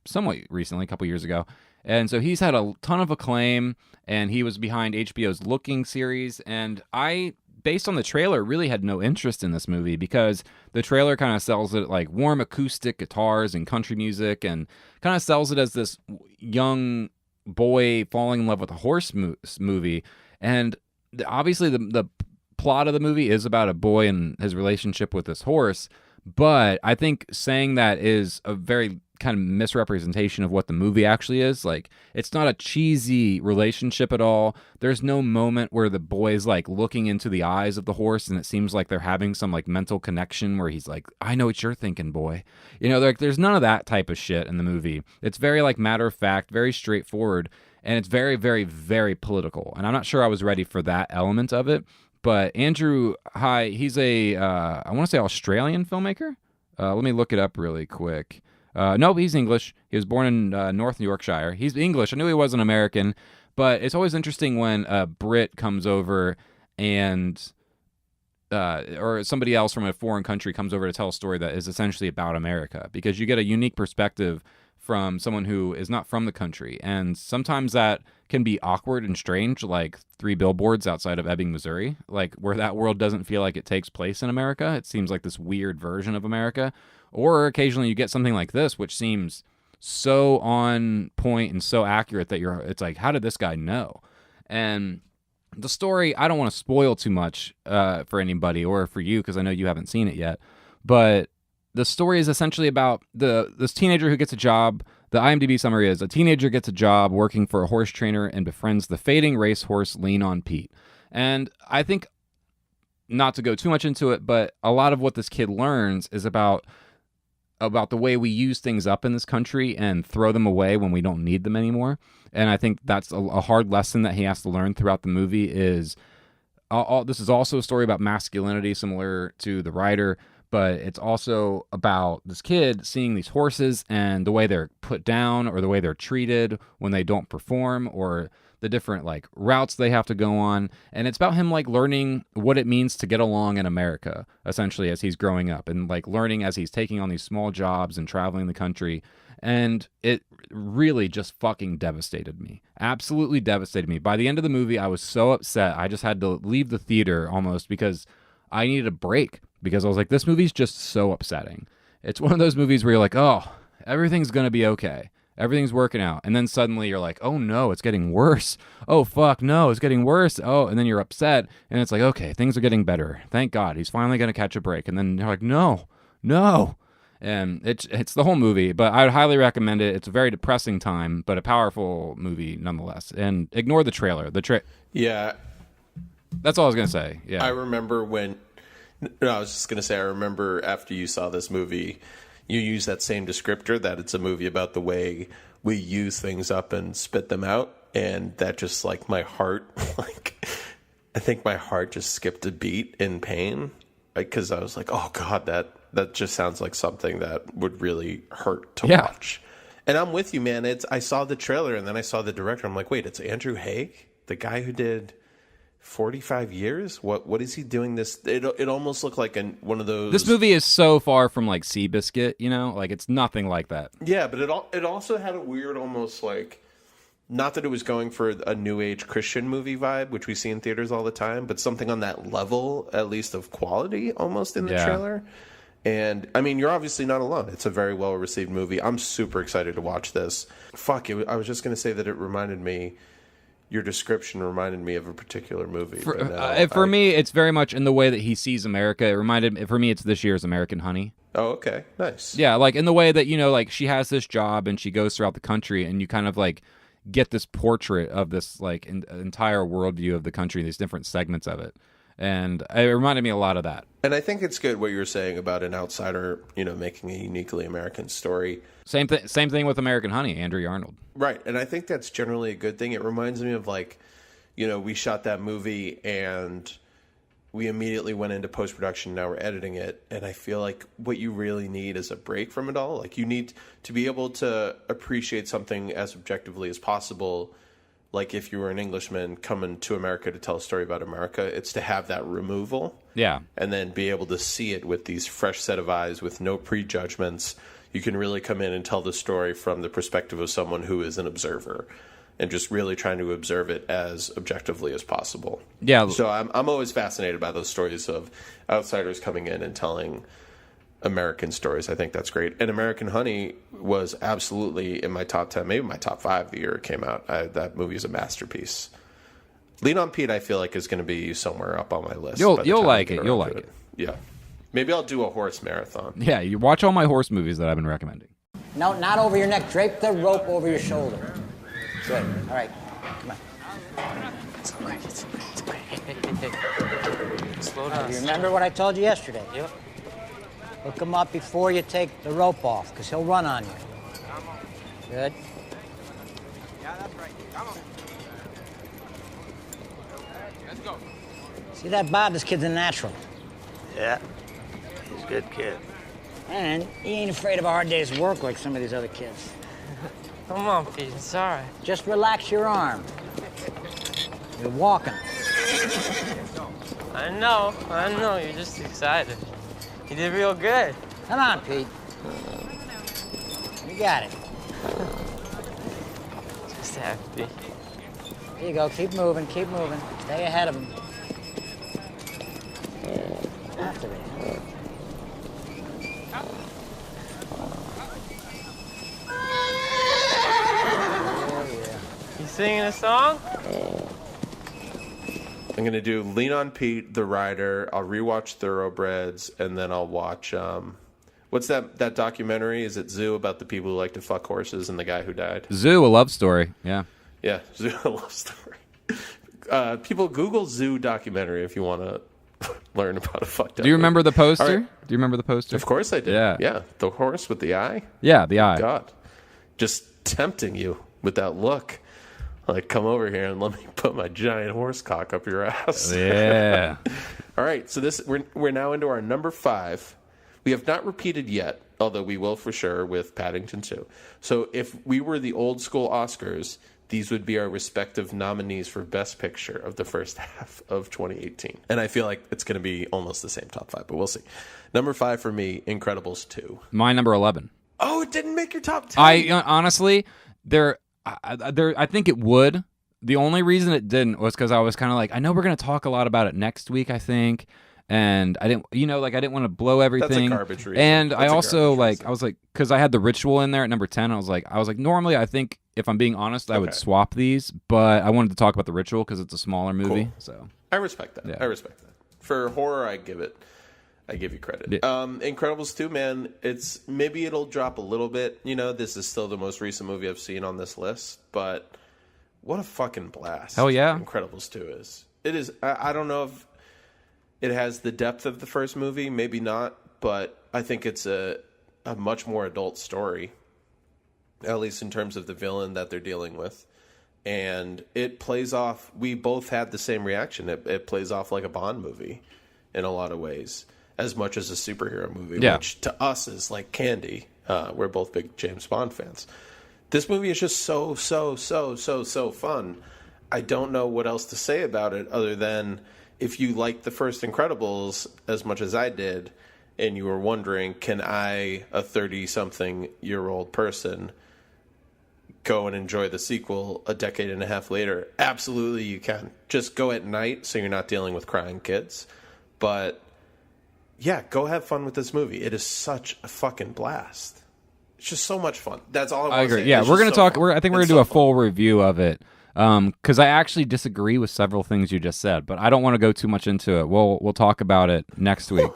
somewhat recently, a couple years ago. And so he's had a ton of acclaim, and he was behind HBO's Looking series. And I, based on the trailer, really had no interest in this movie because the trailer kind of sells it like warm acoustic guitars and country music and kind of sells it as this young boy falling in love with a horse movie, and obviously the plot of the movie is about a boy and his relationship with this horse, but I think saying that is a very kind of misrepresentation of what the movie actually is. Like, it's not a cheesy relationship at all. There's no moment where the boy's like looking into the eyes of the horse and it seems like they're having some like mental connection where he's like, I know what you're thinking, boy. You know, like there's none of that type of shit in the movie. It's very like matter of fact, very straightforward, and it's very, very, very political. And I'm not sure I was ready for that element of it. But Andrew Hai, he's a, I want to say Australian filmmaker. Let me look it up really quick. No, he's English. He was born in North Yorkshire. He's English. I knew he wasn't American, but it's always interesting when a Brit comes over and, or somebody else from a foreign country comes over to tell a story that is essentially about America, because you get a unique perspective from someone who is not from the country. And sometimes that can be awkward and strange, like 3 Billboards outside of Ebbing, Missouri, like where that world doesn't feel like it takes place in America. It seems like this weird version of America. Or occasionally you get something like this, which seems so on point and so accurate that it's like, how did this guy know? And the story, I don't want to spoil too much for anybody or for you, because I know you haven't seen it yet. But the story is essentially about this teenager who gets a job. The IMDb summary is, a teenager gets a job working for a horse trainer and befriends the fading racehorse Lean on Pete. And I think, not to go too much into it, but a lot of what this kid learns is about the way we use things up in this country and throw them away when we don't need them anymore. And I think that's a hard lesson that he has to learn throughout the movie. Is this is also a story about masculinity, similar to The Rider, but it's also about this kid seeing these horses and the way they're put down or the way they're treated when they don't perform, or the different like routes they have to go on. And it's about him like learning what it means to get along in America, essentially, as he's growing up, and like learning as he's taking on these small jobs and traveling the country. And it really just fucking devastated me. Absolutely devastated me. By the end of the movie, I was so upset. I just had to leave the theater almost, because I needed a break, because I was like, this movie's just so upsetting. It's one of those movies where you're like, oh, everything's going to be okay. Everything's working out. And then suddenly you're like, oh no, it's getting worse. Oh fuck, no, it's getting worse. Oh, and then you're upset. And it's like, okay, things are getting better. Thank God, he's finally going to catch a break. And then you're like, no. And it's the whole movie, but I would highly recommend it. It's a very depressing time, but a powerful movie nonetheless. And ignore the trailer.
Yeah.
That's all I was going to say. Yeah.
I remember I was just going to say, I remember after you saw this movie, you use that same descriptor, that it's a movie about the way we use things up and spit them out. And that just like my heart, I think my heart just skipped a beat in pain, because I was like, oh God, that just sounds like something that would really hurt to watch. And I'm with you, man. I saw the trailer and then I saw the director. I'm like, wait, it's Andrew Haigh, the guy who did 45 years? What is he doing this? It almost looked like one of those.
This movie is so far from like Seabiscuit, you know? Like, it's nothing like that.
Yeah, but it also had a weird almost like, not that it was going for a new age Christian movie vibe, which we see in theaters all the time, but something on that level, at least of quality, almost in the trailer. And I mean, you're obviously not alone. It's a very well received movie. I'm super excited to watch this. I was just going to say that your description reminded me of a particular movie.
For me, it's very much in the way that he sees America. It reminded me, for me, it's this year's American Honey.
Oh, okay. Nice.
Yeah, like in the way that, you know, like she has this job and she goes throughout the country and you kind of like get this portrait of this like entire worldview of the country, these different segments of it. And it reminded me a lot of that.
And I think it's good what you're saying about an outsider, you know, making a uniquely American story.
Same thing with American Honey, Andrea Arnold.
Right. And I think that's generally a good thing. It reminds me of like, you know, we shot that movie and we immediately went into post-production. Now we're editing it. And I feel like what you really need is a break from it all. Like you need to be able to appreciate something as objectively as possible. Like if you were an Englishman coming to America to tell a story about America, it's to have that removal.
Yeah.
And then be able to see it with these fresh set of eyes with no prejudgments. You can really come in and tell the story from the perspective of someone who is an observer and just really trying to observe it as objectively as possible.
Yeah.
So I'm always fascinated by those stories of outsiders coming in and telling American stories. I think that's great. And American Honey was absolutely in my top 10, maybe my top 5 the year it came out. That movie is a masterpiece. Lean on Pete, I feel like, is going to be somewhere up on my list.
You'll like it. You'll like it.
Yeah. Maybe I'll do a horse marathon.
Yeah, you watch all my horse movies that I've been recommending.
No, not over your neck. Drape the rope over your shoulder. Good. All right. Come on.
It's okay. Slow down.
You remember what I told you yesterday?
Yep.
Hook him up before you take the rope off, because he'll run on you. Good.
Yeah, that's right. Come on. Let's go.
See that, Bob? This kid's a natural.
Yeah, he's a good kid.
And he ain't afraid of a hard day's work like some of these other kids.
Come on, Pete. It's all right.
Just relax your arm. You're walking.
I know. You're just excited. You did real good.
Come on, Pete. You got it.
Just happy.
There you go. Keep moving. Keep moving. Stay ahead of him. After it.
You singing a song?
I'm going to do Lean on Pete, The Rider. I'll rewatch Thoroughbreds, and then I'll watch, what's that documentary? Is it Zoo, about the people who like to fuck horses and the guy who died?
Zoo, a love story. Yeah.
Yeah, Zoo, a love story. People Google Zoo documentary if you want to learn about a fucked up.
Do you remember the poster?
Right.
Do you remember the poster?
Of course I did.
Yeah.
The horse with the eye.
Yeah, the eye.
God. Just tempting you with that look. Like, come over here and let me put my giant horse cock up your ass.
Yeah.
All right, so we're now into our number 5. We have not repeated yet, although we will for sure with Paddington 2. So if we were the old school Oscars, these would be our respective nominees for Best Picture of the first half of 2018. And I feel like it's going to be almost the same top 5, but we'll see. Number 5 for me, Incredibles 2.
My number 11.
Oh, it didn't make your top 10.
I honestly, I think it would. The only reason it didn't was because I was kind of like, I know we're going to talk a lot about it next week, I think. And I didn't, I didn't want to blow everything.
That's a garbage reason.
And
That's
I also I was like, because I had The Ritual in there at number 10. I was like, normally I think, if I'm being honest, I would swap these, but I wanted to talk about The Ritual because it's a smaller movie.
Cool.
So
I respect that.
Yeah.
I respect that. For horror, I give you credit. Yeah. Incredibles 2, man, maybe it'll drop a little bit. This is still the most recent movie I've seen on this list, but what a fucking blast.
Hell yeah.
Incredibles 2 is. It is. I don't know if it has the depth of the first movie, maybe not, but I think it's a much more adult story, at least in terms of the villain that they're dealing with. And it plays off, we both had the same reaction. It plays off like a Bond movie in a lot of ways, as much as a superhero movie, which to us is like candy. We're both big James Bond fans. This movie is just so fun. I don't know what else to say about it other than if you liked the first Incredibles as much as I did, and you were wondering, can I, a 30-something-year-old person, go and enjoy the sequel a decade and a half later? Absolutely you can. Just go at night so you're not dealing with crying kids. But yeah, go have fun with this movie. It is such a fucking blast. It's just so much fun. That's all I want to say.
I agree. Yeah, we're going to talk. I think we're going to do a full review of it. Because I actually disagree with several things you just said, but I don't want to go too much into it. We'll talk about it next week.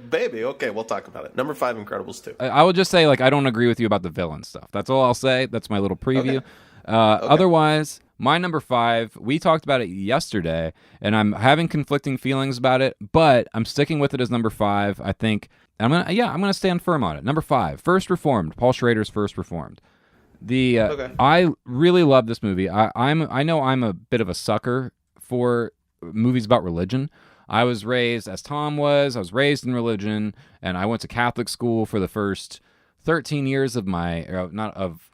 Baby, okay, we'll talk about it. Number 5, Incredibles 2.
I would just say, I don't agree with you about the villain stuff. That's all I'll say. That's my little preview.
Okay.
Otherwise, my number 5, we talked about it yesterday, and I'm having conflicting feelings about it, but I'm sticking with it as number 5. I think I'm gonna stand firm on it. Number 5, First Reformed. Paul Schrader's First Reformed. I really love this movie. I know I'm a bit of a sucker for movies about religion. I was raised, as Tom was, I was raised in religion, and I went to Catholic school for the first 13 years of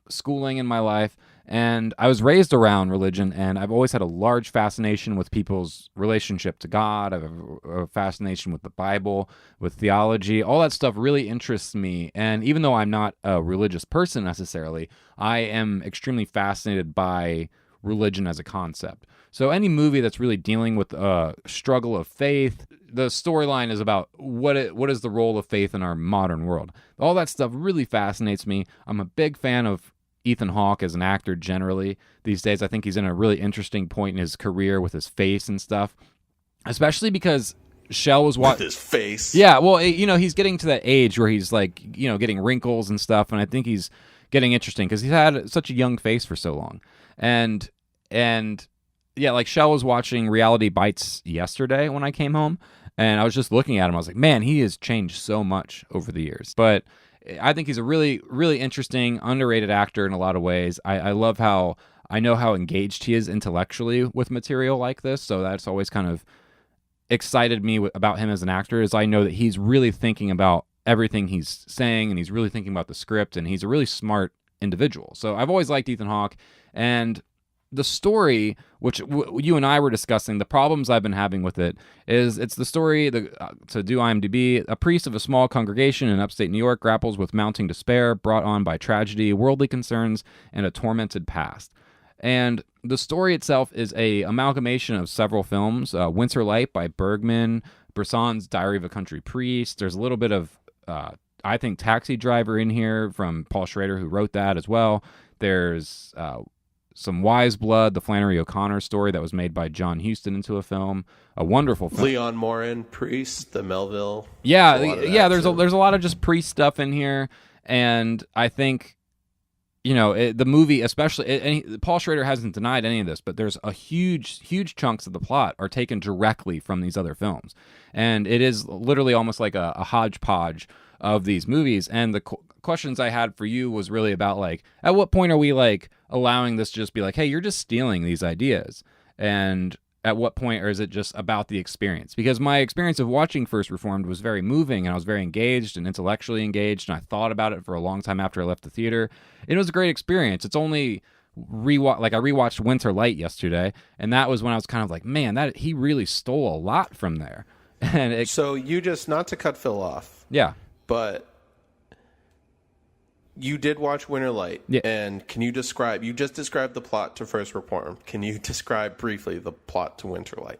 schooling in my life, and I was raised around religion, and I've always had a large fascination with people's relationship to God. I have a fascination with the Bible, with theology. All that stuff really interests me, and even though I'm not a religious person necessarily, I am extremely fascinated by religion as a concept. So any movie that's really dealing with a struggle of faith, the storyline is about what is the role of faith in our modern world. All that stuff really fascinates me. I'm a big fan of Ethan Hawke as an actor generally these days. I think he's in a really interesting point in his career with his face and stuff, especially because Shell was
With his face.
Yeah, well, he's getting to that age where he's like, getting wrinkles and stuff, and I think he's getting interesting because he's had such a young face for so long. And yeah, like Shell was watching Reality Bites yesterday when I came home, and I was just looking at him. I was like, man, he has changed so much over the years. But I think he's a really, really interesting, underrated actor in a lot of ways. I love how I know how engaged he is intellectually with material like this, so that's always kind of excited me about him as an actor, is I know that he's really thinking about everything he's saying, and he's really thinking about the script, and he's a really smart individual. So I've always liked Ethan Hawke, and the story, which you and I were discussing, the problems I've been having with it is it's the story, to do IMDb, a priest of a small congregation in upstate New York grapples with mounting despair brought on by tragedy, worldly concerns, and a tormented past. And the story itself is a amalgamation of several films. Winter Light by Bergman, Bresson's Diary of a Country Priest. There's a little bit of, I think, Taxi Driver in here from Paul Schrader, who wrote that as well. There's some Wise Blood, the Flannery O'Connor story that was made by John Huston into a film. A wonderful film.
Leon Morin, Priest, the Melville.
Yeah, there's a lot of just priest stuff in here, and I think, the movie, especially, and Paul Schrader hasn't denied any of this, but there's a huge chunks of the plot are taken directly from these other films. And it is literally almost like a hodgepodge of these movies. And the questions I had for you was really about, like, at what point are we, like, allowing this to just be like, hey, you're just stealing these ideas? And at what point, or is it just about the experience? Because my experience of watching First Reformed was very moving, and I was very engaged and intellectually engaged, and I thought about it for a long time after I left the theater. It was a great experience. It's only I rewatched Winter Light yesterday, and that was when I was kind of like, man, that he really stole a lot from there. And
so you just, not to cut Phil off,
yeah,
but you did watch Winter Light,
yeah.
And can you describe? You just described the plot to First Reformed. Can you describe briefly the plot to Winter Light?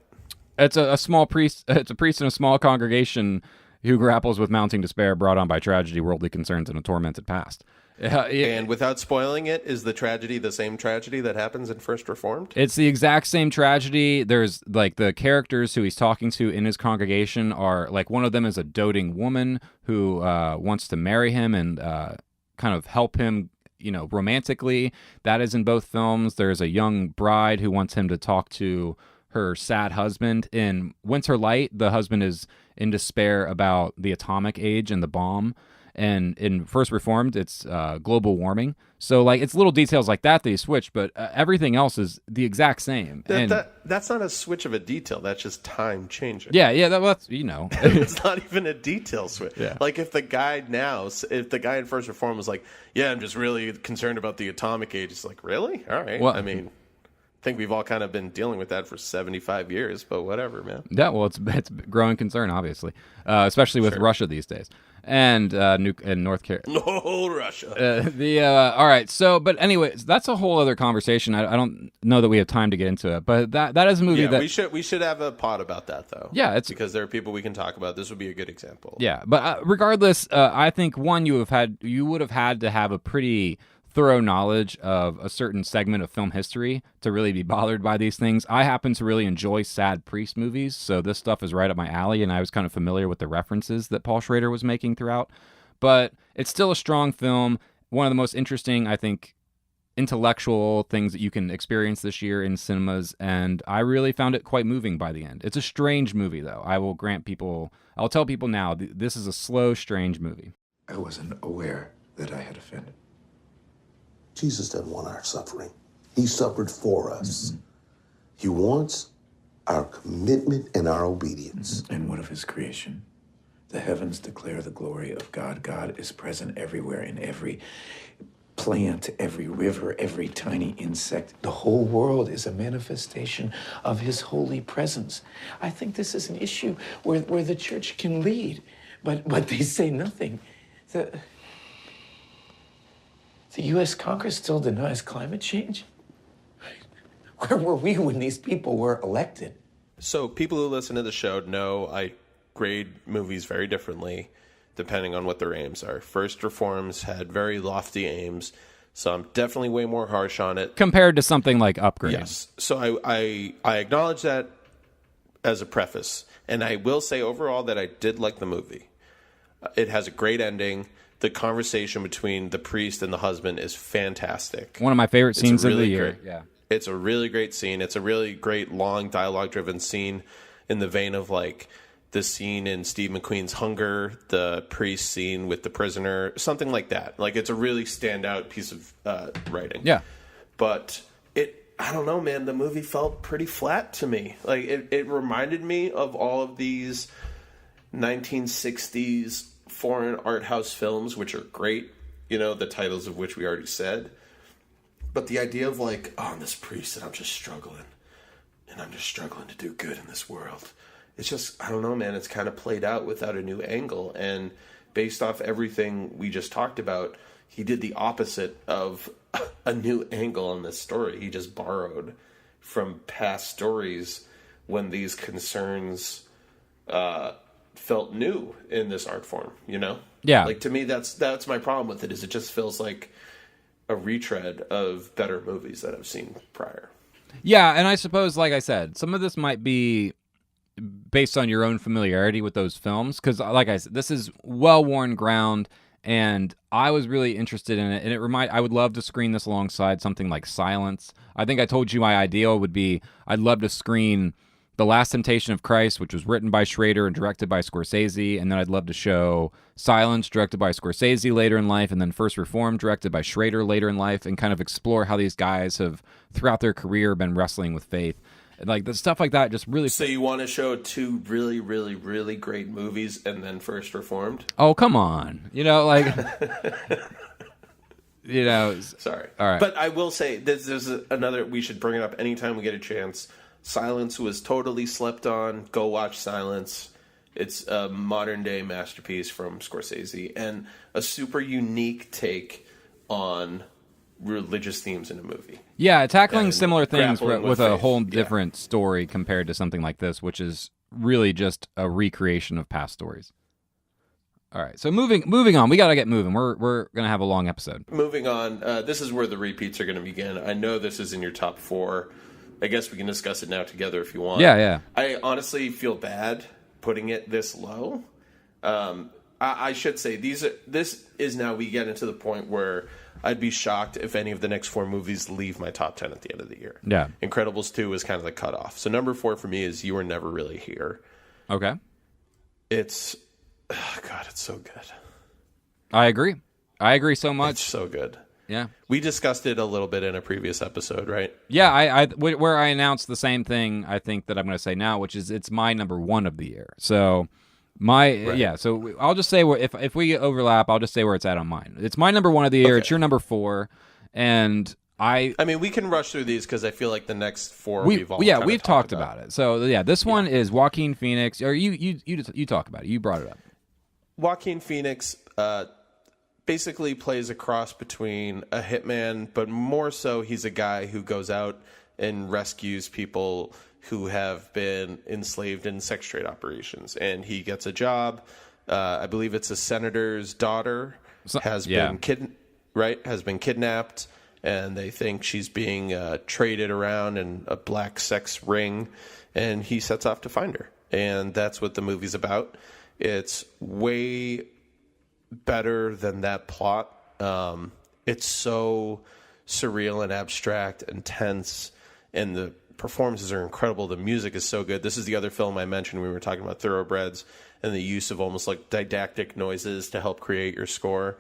It's a small priest. It's a priest in a small congregation who grapples with mounting despair brought on by tragedy, worldly concerns, and a tormented past.
And without spoiling it, is the tragedy the same tragedy that happens in First Reformed?
It's the exact same tragedy. There's, like, the characters who he's talking to in his congregation are, like, one of them is a doting woman who wants to marry him and kind of help him, romantically. That is in both films. There's a young bride who wants him to talk to her sad husband. In Winter Light, the husband is in despair about the atomic age and the bomb. And in First Reformed, it's global warming. So, like, it's little details like that you switch, but everything else is the exact same.
That's not a switch of a detail. That's just time changing.
Yeah, that's,
It's not even a detail switch.
Yeah.
Like, if the guy in First Reform was like, yeah, I'm just really concerned about the atomic age, it's like, really? All right.
Well,
I mean, I think we've all kind of been dealing with that for 75 years, but whatever, man.
Yeah, well, it's a growing concern, obviously, especially with Russia these days. And North Carolina.
No, Russia.
All right. So, but anyways, that's a whole other conversation. I don't know that we have time to get into it, but that is a movie that
we should have a pod about that, though.
Yeah, it's
because there are people we can talk about. This would be a good example.
Yeah, but regardless, I think you would have had to have a pretty thorough knowledge of a certain segment of film history to really be bothered by these things. I happen to really enjoy sad priest movies, so this stuff is right up my alley, and I was kind of familiar with the references that Paul Schrader was making throughout. But it's still a strong film, one of the most interesting, I think, intellectual things that you can experience this year in cinemas, and I really found it quite moving by the end. It's a strange movie, though. I'll tell people now, this is a slow, strange movie.
I wasn't aware that I had offended.
Jesus doesn't want our suffering. He suffered for us. Mm-hmm. He wants our commitment and our obedience.
Mm-hmm. And what of his creation? The heavens declare the glory of God. God is present everywhere, in every plant, every river, every tiny insect. The whole world is a manifestation of his holy presence. I think this is an issue where the church can lead, but they say nothing. The U.S. Congress still denies climate change? Where were we when these people were elected?
So people who listen to the show know I grade movies very differently depending on what their aims are. First Reforms had very lofty aims, so I'm definitely way more harsh on it.
Compared to something like Upgrade.
Yes. So I acknowledge that as a preface. And I will say overall that I did like the movie. It has a great ending. The conversation between the priest and the husband is fantastic.
One of my favorite scenes of the
really
year.
great-
Yeah.
It's a really great scene. It's a really great, long, dialogue-driven scene in the vein of, like, the scene in Steve McQueen's Hunger, the priest scene with the prisoner, something like that. Like, it's a really standout piece of writing.
Yeah.
But I don't know, man. The movie felt pretty flat to me. Like, it reminded me of all of these 1960s foreign art house films, which are great, you know, the titles of which we already said. But the idea of, like, oh, I'm this priest and I'm just struggling. And I'm just struggling to do good in this world. It's just, I don't know, man. It's kind of played out without a new angle. And based off everything we just talked about, he did the opposite of a new angle on this story. He just borrowed from past stories when these concerns felt new in this art form, you know?
Yeah.
Like, to me, that's my problem with it, is it just feels like a retread of better movies that I've seen prior.
Yeah, and I suppose, like I said, some of this might be based on your own familiarity with those films, because, like I said, this is well-worn ground, and I was really interested in it, and I would love to screen this alongside something like Silence. I think I told you my ideal would be, I'd love to screen The Last Temptation of Christ, which was written by Schrader and directed by Scorsese, and then I'd love to show Silence, directed by Scorsese later in life, and then First Reformed, directed by Schrader later in life, and kind of explore how these guys have, throughout their career, been wrestling with faith. And, like, the stuff like that just really...
So you want to show two really, really, really great movies and then First Reformed?
Oh, come on. You know, like... you know...
Sorry.
All right.
But I will say, there's another... We should bring it up anytime we get a chance. Silence was totally slept on. Go watch Silence. It's a modern-day masterpiece from Scorsese and a super unique take on religious themes in a movie.
Yeah, tackling
And
things
grappling
with a
faith.
whole different story compared to something like this, which is really just a recreation of past stories. All right, so moving on. We got to get moving. We're going to have a long episode.
Moving on, this is where the repeats are going to begin. I know this is in your top 4. I guess we can discuss it now together if you want.
Yeah.
I honestly feel bad putting it this low. I should say this is now we get into the point where I'd be shocked if any of the next 4 movies leave my top 10 at the end of the year.
Yeah.
Incredibles 2 is kind of the cutoff. So number 4 for me is You Were Never Really Here.
Okay.
It's so good.
I agree so much.
It's so good.
Yeah.
We discussed it a little bit in a previous episode, right?
Yeah, where I announced the same thing I think that I'm going to say now, which is it's my number 1 of the year. So so I'll just say if we overlap, I'll just say where it's at on mine. It's my number 1 of the year. Okay. It's your number 4, and I mean we
can rush through these because I feel like the next 4 we've
talked about it. So this one is Joaquin Phoenix. Or you talk about it. You brought it up.
Joaquin Phoenix basically plays a cross between a hitman, but more so he's a guy who goes out and rescues people who have been enslaved in sex trade operations. And he gets a job. I believe it's a senator's daughter has been kidnapped, and they think she's being traded around in a black sex ring, and he sets off to find her. And that's what the movie's about. It's way better than that plot. It's so surreal and abstract and tense, and the performances are incredible. The music is so good. This is the other film I mentioned when we were talking about Thoroughbreds and the use of almost like didactic noises to help create your score.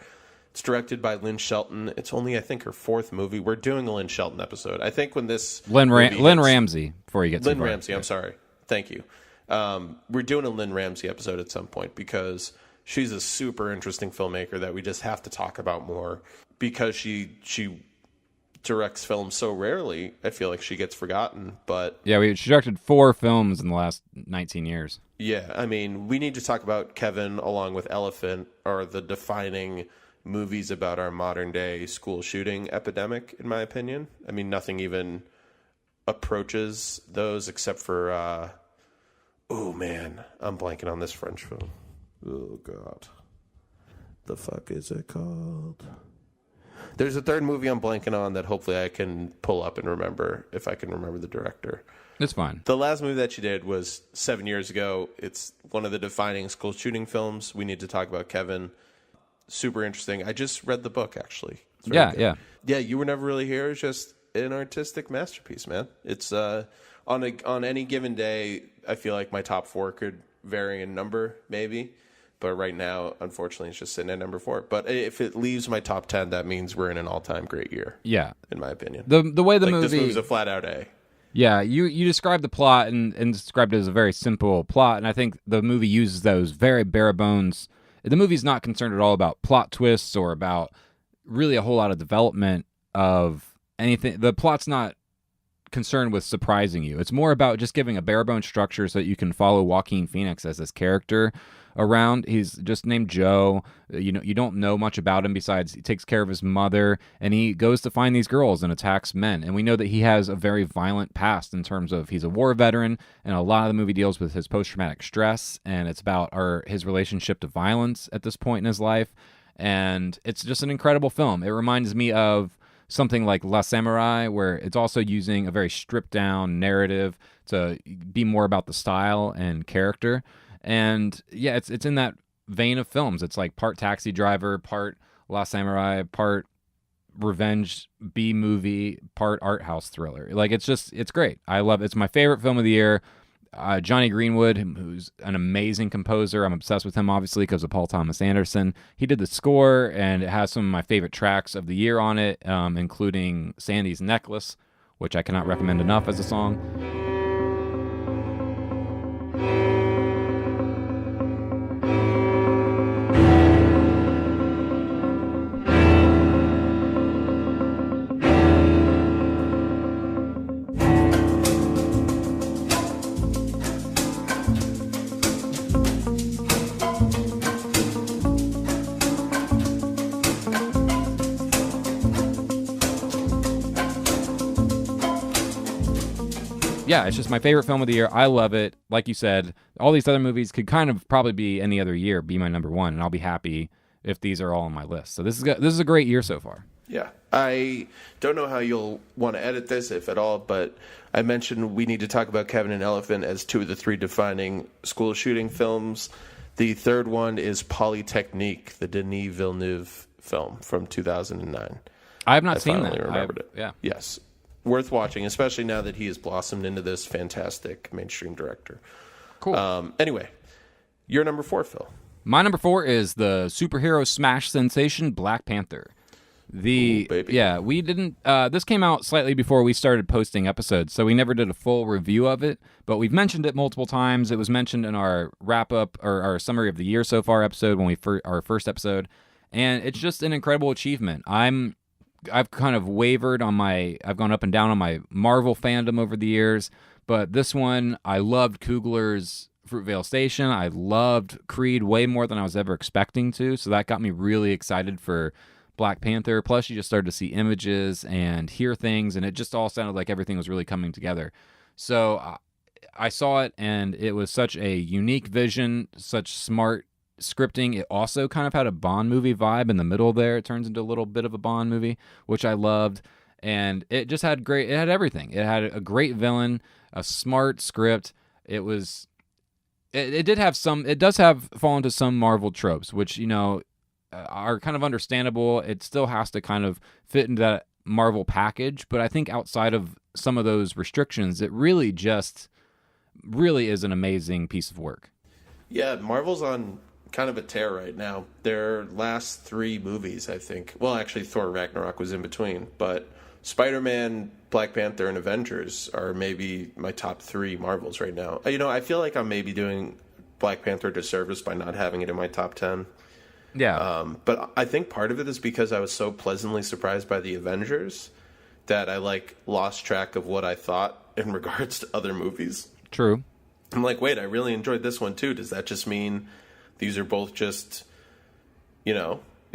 It's directed by Lynn Shelton. It's only, I think, her 4th movie. We're doing a Lynn Shelton episode. I think when this
Lynn Ramsey, before you get
Lynn Ramsey, I'm sorry. Thank you. We're doing a Lynn Ramsey episode at some point because she's a super interesting filmmaker that we just have to talk about more because she directs films so rarely. I feel like she gets forgotten, but
she directed 4 films in the last 19 years.
Yeah, I mean, we need to talk about Kevin along with Elephant are the defining movies about our modern day school shooting epidemic, in my opinion. I mean, nothing even approaches those except for Oh, man. I'm blanking on this French film. Oh, God. The fuck is it called? There's a third movie I'm blanking on that hopefully I can pull up and remember if I can remember the director.
It's fine.
The last movie that she did was 7 years ago. It's one of the defining school shooting films. We need to talk about Kevin. Super interesting. I just read the book, actually. It's very good. Yeah, You Were Never Really Here is just an artistic masterpiece, man. It's on any given day, I feel like my top 4 could vary in number, maybe. But right now, unfortunately, it's just sitting at number 4. But if it leaves my top 10, that means we're in an all-time great year.
Yeah.
In my opinion.
The way the movie...
This movie's a flat-out A.
Yeah, you described the plot and described it as a very simple plot, and I think the movie uses those very bare bones. The movie's not concerned at all about plot twists or about really a whole lot of development of anything. The plot's not concerned with surprising you. It's more about just giving a bare bones structure so that you can follow Joaquin Phoenix as this character around. He's just named Joe. You don't know much about him besides he takes care of his mother, and he goes to find these girls and attacks men. And we know that he has a very violent past in terms of he's a war veteran, and a lot of the movie deals with his post-traumatic stress, and it's about his relationship to violence at this point in his life. And it's just an incredible film. It reminds me of something like La Samurai, where it's also using a very stripped-down narrative to be more about the style and character. And yeah, it's in that vein of films. It's like part Taxi Driver, part La Samurai, part revenge B-movie, part art house thriller. Like, it's great. I love it. It's my favorite film of the year. Johnny Greenwood, who's an amazing composer. I'm obsessed with him, obviously, because of Paul Thomas Anderson. He did the score, and it has some of my favorite tracks of the year on it, including Sandy's Necklace, which I cannot recommend enough as a song. Yeah, it's just my favorite film of the year. I love it. Like you said, all these other movies could kind of probably be any other year, be my number one, and I'll be happy if these are all on my list. So this is a great year so far.
Yeah. I don't know how you'll want to edit this, if at all, but I mentioned we need to talk about Kevin and Elephant as 2 of the 3 defining school shooting films. The third one is Polytechnique, the Denis Villeneuve film from 2009.
I have not seen that.
I remembered it.
Yeah.
Yes. Worth watching, especially now that he has blossomed into this fantastic mainstream director.
Cool.
Anyway, your number 4, Phil.
My number 4 is the superhero smash sensation Black Panther.
Ooh, baby.
Yeah, we didn't. This came out slightly before we started posting episodes, so we never did a full review of it. But we've mentioned it multiple times. It was mentioned in our wrap up or our summary of the year so far episode when our first episode, and it's just an incredible achievement. I've kind of wavered on I've gone up and down on my Marvel fandom over the years, but this one, I loved Coogler's Fruitvale Station. I loved Creed way more than I was ever expecting to, so that got me really excited for Black Panther. Plus, you just started to see images and hear things, and it just all sounded like everything was really coming together. So I saw it, and it was such a unique vision, such smart scripting. It also kind of had a Bond movie vibe in the middle there. It turns into a little bit of a Bond movie, which I loved. And it just had it had everything. It had a great villain, a smart script. It does have fall into some Marvel tropes, which, are kind of understandable. It still has to kind of fit into that Marvel package. But I think outside of some of those restrictions, it really is an amazing piece of work.
Yeah, Marvel's on kind of a tear right now. Their last 3 movies, I think. Well, actually, Thor Ragnarok was in between, but Spider-Man, Black Panther, and Avengers are maybe my top 3 Marvels right now. I feel like I'm maybe doing Black Panther a disservice by not having it in my top 10.
Yeah.
But I think part of it is because I was so pleasantly surprised by the Avengers that I lost track of what I thought in regards to other movies.
True.
I'm like, wait, I really enjoyed this one too. Does that just mean these are both just,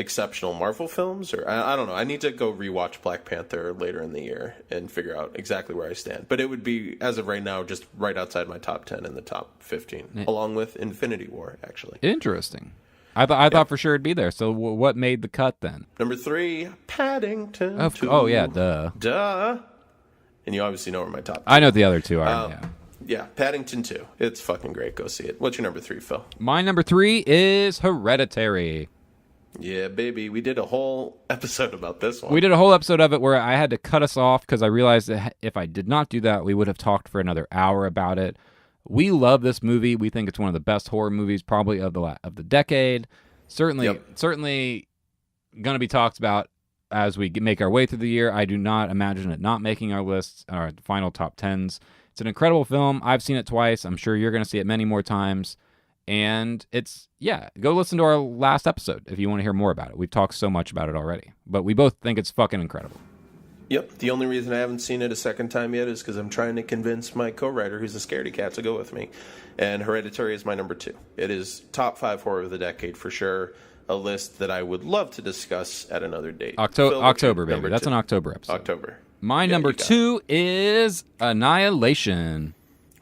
exceptional Marvel films, or I don't know. I need to go rewatch Black Panther later in the year and figure out exactly where I stand. But it would be, as of right now, just right outside my top 10 in the top 15, along with Infinity War, actually.
Interesting. I thought for sure it'd be there. So what made the cut then?
Number 3, Paddington 2.
Oh, yeah, duh.
And you obviously know where my top 2.
I know the other two are, yeah.
Yeah, Paddington 2. It's fucking great. Go see it. What's your number 3, Phil?
My number 3 is Hereditary.
Yeah, baby. We did a whole episode about this one.
We did a whole episode of it where I had to cut us off because I realized that if I did not do that, we would have talked for another hour about it. We love this movie. We think it's one of the best horror movies probably of the decade. Certainly going to be talked about as we make our way through the year. I do not imagine it not making our lists, our final top 10s. It's an incredible film. I've seen it twice. I'm sure you're going to see it many more times. And go listen to our last episode if you want to hear more about it. We've talked so much about it already. But we both think it's fucking incredible.
Yep. The only reason I haven't seen it a second time yet is because I'm trying to convince my co-writer, who's a scaredy cat, to go with me. And Hereditary is my number 2. It is top 5 horror of the decade for sure. A list that I would love to discuss at another date.
October, baby. That's an October episode.
October.
My number 2 is Annihilation,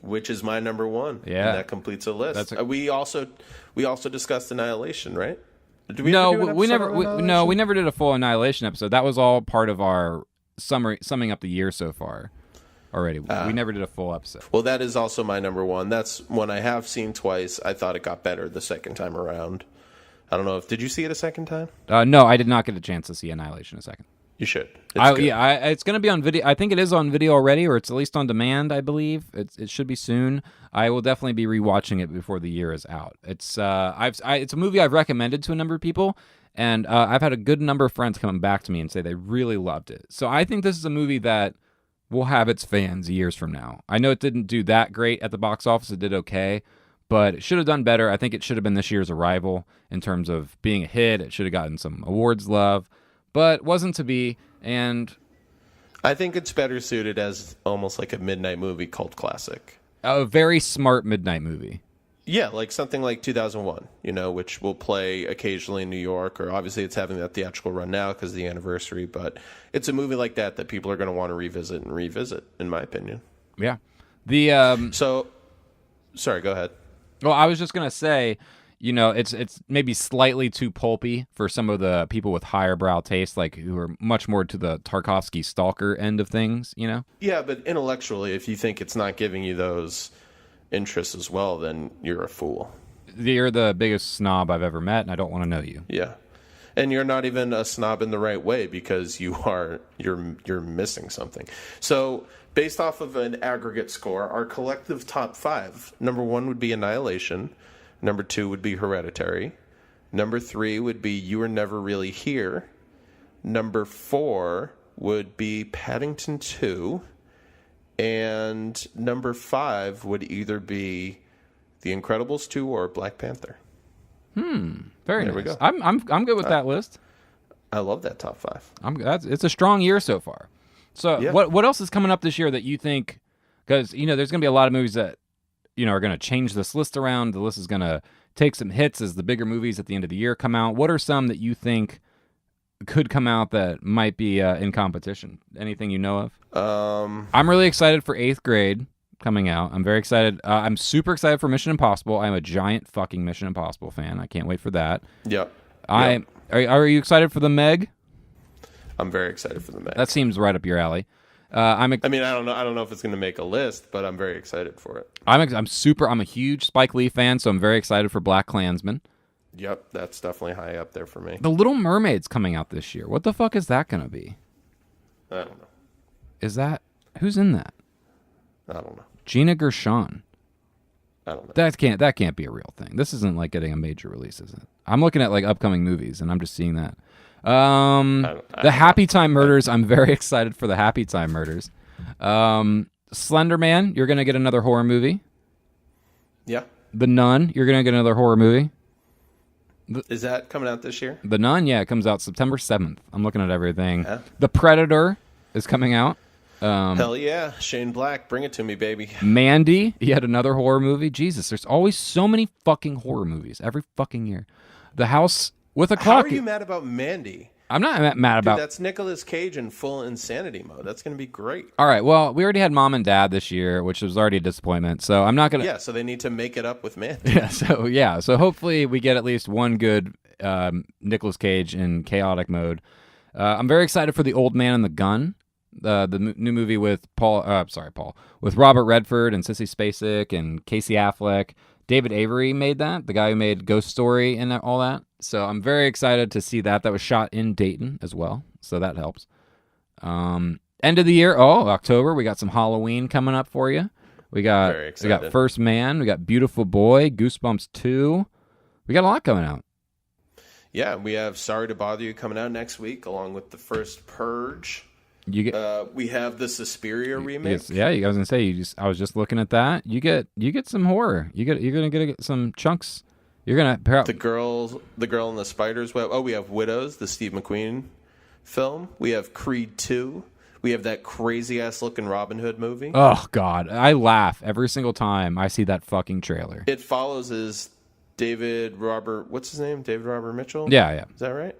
which is my number 1.
Yeah,
and that completes a list. We also discussed Annihilation, right? Did we
we never did a full Annihilation episode. That was all part of our summing up the year so far. Already, we never did a full episode.
Well, that is also my number 1. That's one I have seen twice. I thought it got better the second time around. I don't know did you see it a second time?
No, I did not get a chance to see Annihilation a second.
You should.
It's going to be on video. I think it is on video already, or it's at least on demand, I believe. It should be soon. I will definitely be rewatching it before the year is out. It's it's a movie I've recommended to a number of people, and I've had a good number of friends come back to me and say they really loved it. So I think this is a movie that will have its fans years from now. I know it didn't do that great at the box office. It did okay, but it should have done better. I think it should have been this year's Arrival in terms of being a hit. It should have gotten some awards love. But wasn't to be, and
I think it's better suited as almost like a midnight movie cult classic.
A very smart midnight movie.
Yeah, like something like 2001, which will play occasionally in New York, or obviously it's having that theatrical run now because of the anniversary, but it's a movie like that people are going to want to revisit, in my opinion.
Yeah.
Sorry, go ahead.
Well, I was just going to say, it's maybe slightly too pulpy for some of the people with higher brow taste, like who are much more to the Tarkovsky stalker end of things,
Yeah, but intellectually, if you think it's not giving you those interests as well, then you're a fool.
You're the biggest snob I've ever met, and I don't want to know you.
Yeah. And you're not even a snob in the right way because you're missing something. So, based off of an aggregate score, our collective top 5, number 1 would be Annihilation. Number 2 would be Hereditary. Number 3 would be You Were Never Really Here. Number 4 would be Paddington 2. And number 5 would either be The Incredibles 2 or Black Panther.
Very nice.
We go.
I'm good with that list.
I love that top 5.
It's a strong year so far. So
yeah.
What else is coming up this year that you think? Because there's going to be a lot of movies that are going to change this list around. The list is going to take some hits as the bigger movies at the end of the year come out. What are some that you think could come out that might be in competition? Anything you know of? I'm really excited for 8th Grade coming out. I'm very excited. I'm super excited for Mission Impossible. I'm a giant fucking Mission Impossible fan. I can't wait for that.
Yeah.
Are you excited for The Meg?
I'm very excited for The Meg.
That seems right up your alley.
I don't know if it's going to make a list, but I'm very excited for it.
I'm a huge Spike Lee fan, so I'm very excited for BlacKkKlansman.
Yep, that's definitely high up there for me.
The Little Mermaid's coming out this year. What the fuck is that going to be?
I don't know.
Who's in that?
I don't know.
Gina Gershon.
I don't know.
That can't be a real thing. This isn't like getting a major release, is it? I'm looking at like upcoming movies, and I'm just seeing that. The Happy Time Murders. I'm very excited for the Happy Time Murders. Slender Man, you're gonna get another horror movie.
Yeah.
The Nun, you're gonna get another horror movie.
Is that coming out this year?
The Nun, yeah, it comes out September 7th. I'm looking at everything.
Yeah.
The Predator is coming out.
Hell yeah, Shane Black, bring it to me, baby.
Mandy, yet another horror movie. Jesus, there's always so many fucking horror movies every fucking year. The House with a
How
clock.
are you mad about Mandy?
I'm not mad about.
Dude, that's Nicolas Cage in full insanity mode. That's going to be great.
All right. Well, we already had Mom and Dad this year, which was already a disappointment. So I'm not gonna.
Yeah, so they need to make it up with Mandy.
So hopefully we get at least one good Nicolas Cage in chaotic mode. I'm very excited for The Old Man and the Gun, the new movie with with Robert Redford and Sissy Spacek and Casey Affleck. David Avery made that, the guy who made Ghost Story and all that. So I'm very excited to see that. That was shot in Dayton as well, so that helps. End of the year, October, we got some Halloween coming up for you. We got First Man, we got Beautiful Boy, Goosebumps 2. We got a lot coming out.
Yeah, we have Sorry to Bother You coming out next week, along with the first Purge. We have the Suspiria remake.
Yeah, I was gonna say. I was just looking at that. You get some horror. You're gonna get some chunks. You're gonna
the girl in the spider's web. Oh, we have Widows, the Steve McQueen film. We have Creed 2. We have that crazy ass looking Robin Hood movie.
Oh God, I laugh every single time I see that fucking trailer.
It follows his what's his name? David Robert Mitchell?
Yeah.
Is that right?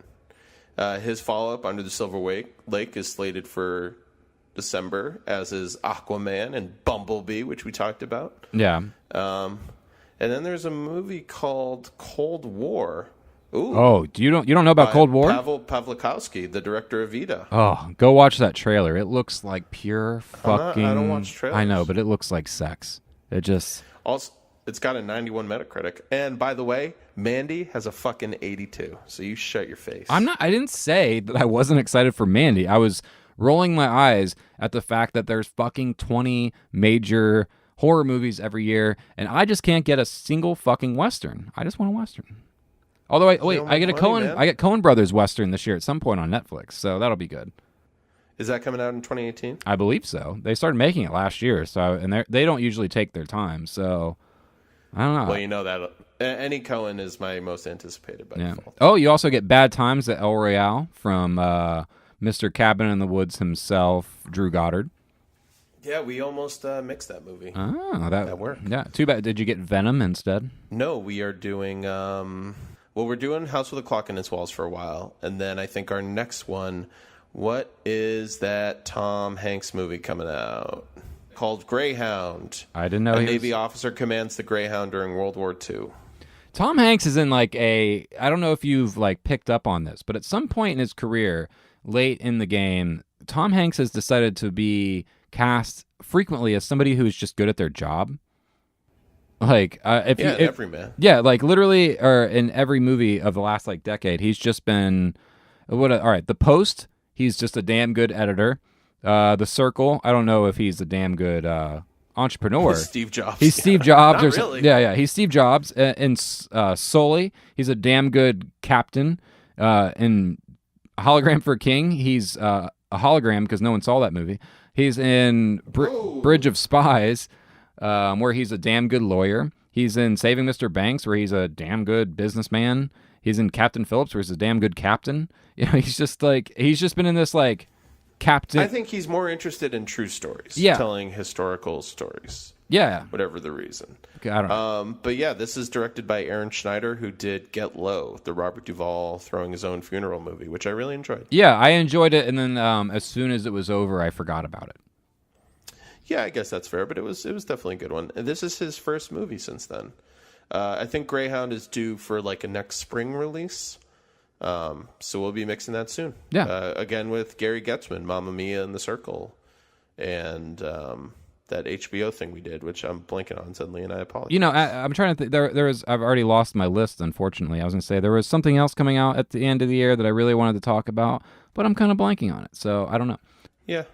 His follow-up, Under the Silver Lake, is slated for December, as is Aquaman and Bumblebee, which we talked about.
Yeah.
And then there's a movie called Cold War. Ooh.
Oh, you don't know about Cold War?
Pavel Pawlikowski, the director of Vita.
Oh, go watch that trailer. It looks like pure fucking...
I don't watch trailers.
I know, but it looks like sex. It just...
Also, it's got a 91 Metacritic. And by the way, Mandy has a fucking 82. So you shut your face.
I didn't say that I wasn't excited for Mandy. I was rolling my eyes at the fact that there's fucking 20 major horror movies every year, and I just can't get a single fucking Western. I just want a Western. Although, I get Coen Brothers Western this year at some point on Netflix, so that'll be good.
Is that coming out in 2018?
I believe so. They started making it last year, and they don't usually take their time, so... I don't know.
Well, you know that any Cohen is my most anticipated by default.
Oh, you also get Bad Times at El Royale from Mr. Cabin in the Woods himself, Drew Goddard.
Yeah, we almost mixed that movie.
Oh,
that worked.
Yeah, too bad. Did you get Venom instead?
No, we are doing... we're doing House with a Clock in Its Walls for a while, and then I think our next one... What is that Tom Hanks movie coming out? Called Greyhound.
I didn't know.
A Navy officer commands the Greyhound during World War II.
Tom Hanks is in I don't know if you've picked up on this, but at some point in his career, late in the game, Tom Hanks has decided to be cast frequently as somebody who is just good at their job.
Every man.
Yeah, literally, or in every movie of the last decade, he's just been all right. The Post, he's just a damn good editor. The Circle, I don't know if he's a damn good entrepreneur.
Steve Jobs.
He's Steve Jobs.
Not really.
Yeah. He's Steve Jobs. In Sully, he's a damn good captain. In Hologram for a King, he's a hologram because no one saw that movie. He's in Bridge of Spies, where he's a damn good lawyer. He's in Saving Mr. Banks, where he's a damn good businessman. He's in Captain Phillips, where he's a damn good captain. He's just been in this captain.
I think he's more interested in true stories.
Yeah.
Telling historical stories.
Yeah.
Whatever the reason.
Okay, I don't know.
But yeah, this is directed by Aaron Schneider, who did Get Low, the Robert Duvall throwing his own funeral movie, which I really enjoyed.
Yeah, I enjoyed it, and then as soon as it was over, I forgot about it.
Yeah, I guess that's fair, but it was definitely a good one. And this is his first movie since then. I think Greyhound is due for a next spring release. So we'll be mixing that soon.
Yeah.
Again with Gary Getzman, Mamma Mia and The Circle, and that HBO thing we did, which I'm blanking on suddenly, and I apologize.
I'm trying to think. There was. I've already lost my list, unfortunately. I was going to say there was something else coming out at the end of the year that I really wanted to talk about, but I'm kind of blanking on it, so I don't know.
Yeah.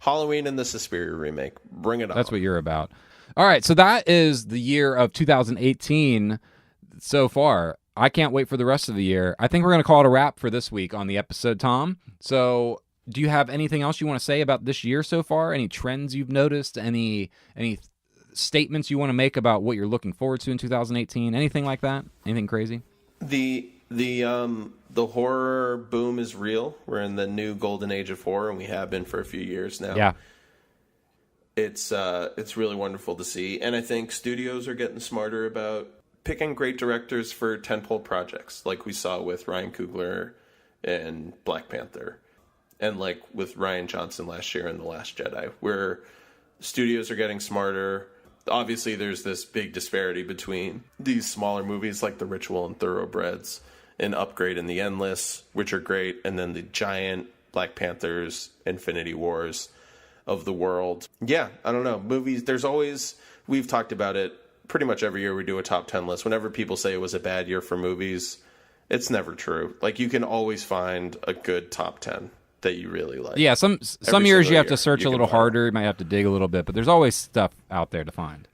Halloween and the Suspiria remake. Bring it on.
That's what you're about. All right, so that is the year of 2018 so far. I can't wait for the rest of the year. I think we're going to call it a wrap for this week on the episode, Tom. So do you have anything else you want to say about this year so far? Any trends you've noticed? Any statements you want to make about what you're looking forward to in 2018? Anything like that? Anything crazy?
The horror boom is real. We're in the new golden age of horror, and we have been for a few years now.
Yeah.
It's really wonderful to see. And I think studios are getting smarter about picking great directors for tentpole projects, like we saw with Ryan Coogler and Black Panther, and like with Rian Johnson last year in The Last Jedi, where studios are getting smarter. Obviously, there's this big disparity between these smaller movies like The Ritual and Thoroughbreds and Upgrade and The Endless, which are great, and then the giant Black Panthers, Infinity Wars of the world. Yeah, I don't know. Movies, there's always, we've talked about it pretty much every year we do a top 10 list. Whenever people say it was a bad year for movies, it's never true. Like, you can always find a good top 10 that you really like.
Yeah, some years you have to search a little harder, you might have to dig a little bit, but there's always stuff out there to find.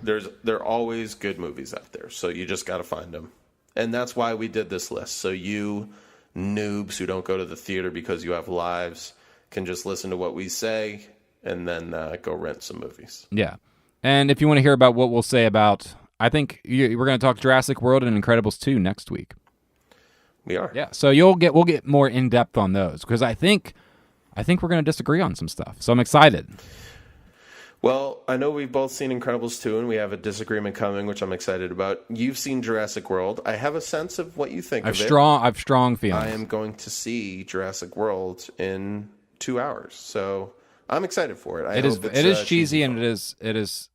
There are always good movies out there, so you just got to find them. And that's why we did this list. So you noobs who don't go to the theater because you have lives can just listen to what we say and then go rent some movies.
Yeah. And if you want to hear about what we'll say about, I think we're going to talk Jurassic World and Incredibles 2 next week.
We are.
Yeah. So we'll get more in depth on those because I think we're going to disagree on some stuff. So I'm excited.
Well, I know we've both seen Incredibles 2 and we have a disagreement coming, which I'm excited about. You've seen Jurassic World. I have a sense of what you think of it.
I've strong feelings.
I am going to see Jurassic World in 2 hours. So I'm excited for it.
It is cheesy and it is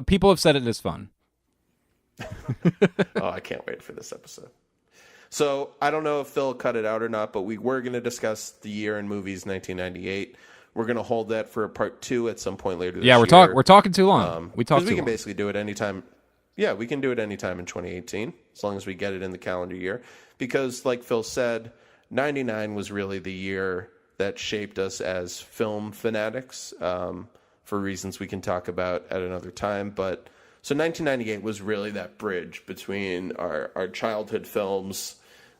people have said it is fun.
Oh, I can't wait for this episode. So I don't know if Phil cut it out or not, but we were going to discuss the year in movies 1998. We're going to hold that for a part 2 at some point later this year.
Yeah, we're talking too long. We
can basically do it anytime. Yeah, we can do it anytime in 2018, as long as we get it in the calendar year. Because, like Phil said, 99 was really the year that shaped us as film fanatics, for reasons we can talk about at another time. But so 1998 was really that bridge between our childhood films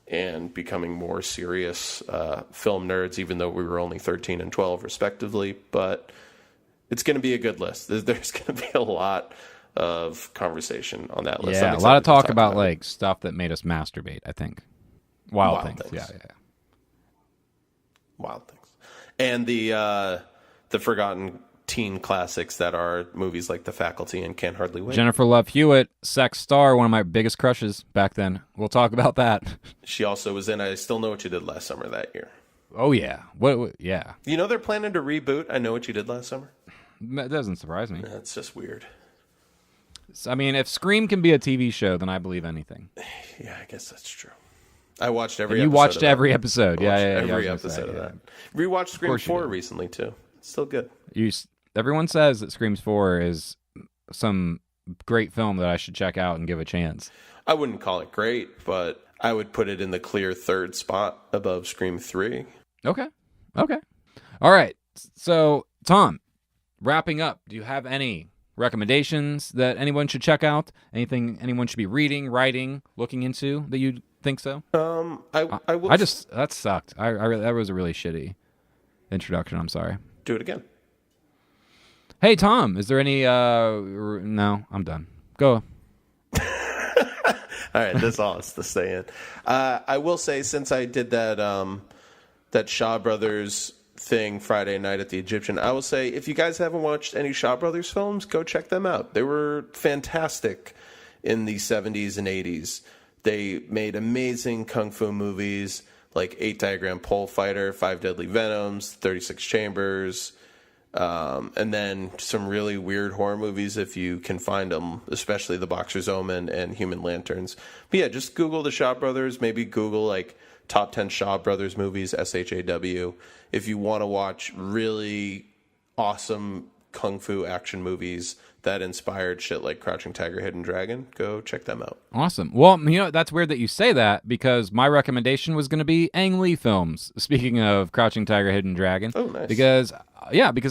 and becoming more serious film nerds, even though we were only 13 and 12 respectively. But it's going to be a good list. There's going to be a lot of conversation on that list.
Yeah, a lot of talk about like stuff that made us masturbate, I think. Wild things. Yeah.
Wild things. And the forgotten teen classics that are movies like The Faculty and Can't Hardly Wait.
Jennifer Love Hewitt, sex star, one of my biggest crushes back then. We'll talk about that.
She also was in I Still Know What You Did Last Summer that year.
Oh, yeah. What? Yeah.
You know they're planning to reboot I Know What You Did Last Summer?
That doesn't surprise me.
That's just weird.
I mean, if Scream can be a TV show, then I believe anything.
Yeah, I guess that's true. I watched every
episode. You watched every episode. Yeah,
every episode of that. Rewatched Scream 4 recently, too. It's still good.
Everyone says that Scream 4 is some great film that I should check out and give a chance.
I wouldn't call it great, but I would put it in the clear third spot above Scream 3.
Okay. All right. So, Tom, wrapping up, do you have any recommendations that anyone should check out? Anything anyone should be reading, writing, looking into that you think so?
I will.
That sucked. That was a really shitty introduction. I'm sorry.
Do it again.
Hey, Tom, is there any... No, I'm done. Go.
All right, that's all it's to stay in. I will say, since I did that Shaw Brothers thing Friday night at the Egyptian, I will say, if you guys haven't watched any Shaw Brothers films, go check them out. They were fantastic in the 70s and 80s. They made amazing kung fu movies like 8 Diagram Pole Fighter, 5 Deadly Venoms, 36 Chambers, and then some really weird horror movies if you can find them, especially The Boxer's Omen and Human Lanterns. But yeah, just Google the Shaw Brothers. Maybe Google like top 10 Shaw Brothers movies, SHAW. If you want to watch really awesome kung fu action movies that inspired shit like Crouching Tiger, Hidden Dragon, go check them out.
Awesome. Well, that's weird that you say that because my recommendation was going to be Ang Lee films. Speaking of Crouching Tiger, Hidden Dragon.
Oh, nice.
Because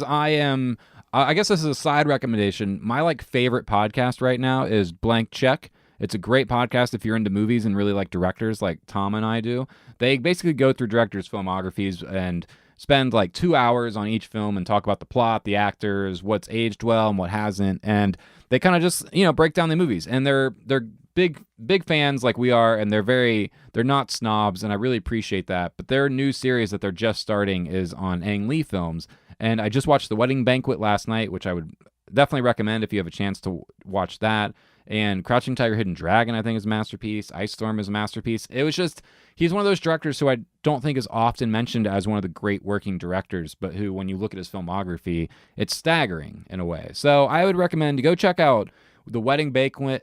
I guess this is a side recommendation. My favorite podcast right now is Blank Check. It's a great podcast if you're into movies and really like directors like Tom and I do. They basically go through directors' filmographies and spend 2 hours on each film and talk about the plot, the actors, what's aged well and what hasn't, and they kind of just break down the movies. And they're big fans like we are, and they're not snobs, and I really appreciate that. But their new series that they're just starting is on Ang Lee films, and I just watched The Wedding Banquet last night, which I would definitely recommend if you have a chance to watch that. And Crouching Tiger, Hidden Dragon, I think, is a masterpiece. Ice Storm is a masterpiece. It was just, he's one of those directors who I don't think is often mentioned as one of the great working directors, but who, when you look at his filmography, it's staggering in a way. So I would recommend to go check out The Wedding Banquet,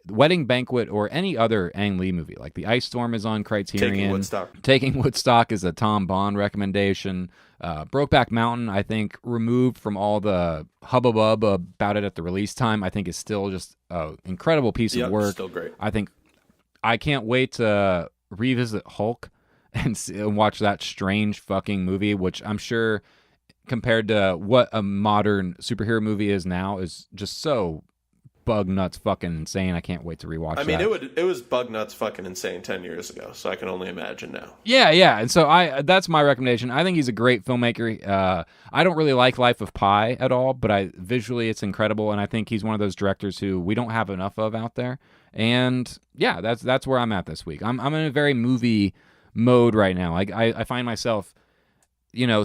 or any other Ang Lee movie. Like The Ice Storm is on Criterion. Taking Woodstock is a Tom Bond recommendation. Brokeback Mountain, I think, removed from all the hubbub about it at the release time, I think is still just an incredible piece of work.
Still great.
I can't wait to revisit Hulk and watch that strange fucking movie, which I'm sure, compared to what a modern superhero movie is now, is just so bug nuts fucking insane. I can't wait to rewatch that.
I mean, it was bug nuts fucking insane 10 years ago, so I can only imagine now.
Yeah. And so that's my recommendation. I think he's a great filmmaker. I don't really like Life of Pi at all, but visually it's incredible, and I think he's one of those directors who we don't have enough of out there. And yeah, that's where I'm at this week. I'm in a very movie mode right now. I find myself,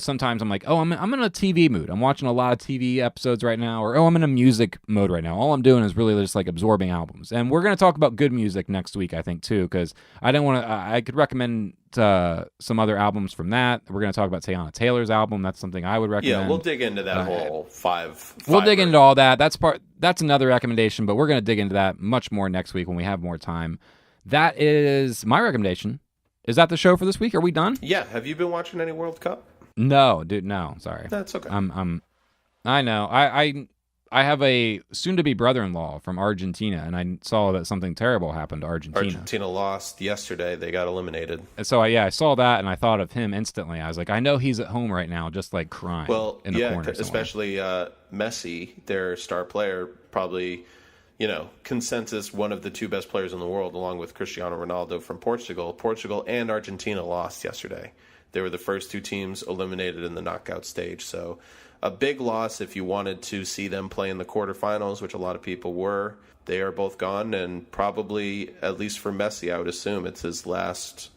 sometimes I'm like, oh, I'm in a TV mood. I'm watching a lot of TV episodes right now, or I'm in a music mode right now. All I'm doing is really just like absorbing albums. And we're going to talk about good music next week, I think, too, because I could recommend some other albums from that. We're going to talk about Teyana Taylor's album. That's something I would recommend.
Yeah, we'll dig into that whole five.
We'll dig into all that. That's another recommendation, but we're going to dig into that much more next week when we have more time. That is my recommendation. Is that the show for this week? Are we done?
Yeah. Have you been watching any World Cup?
No, dude, no. Sorry.
That's okay.
I know. I have a soon-to-be brother-in-law from Argentina, and I saw that something terrible happened to Argentina.
Argentina lost yesterday. They got eliminated.
And so, I saw that, and I thought of him instantly. I was like, I know he's at home right now, just like crying in the corner somewhere.
Especially Messi, their star player, probably, consensus one of the two best players in the world, along with Cristiano Ronaldo from Portugal. Portugal and Argentina lost yesterday. They were the first two teams eliminated in the knockout stage. So a big loss if you wanted to see them play in the quarterfinals, which a lot of people were. They are both gone, and probably, at least for Messi, I would assume it's his last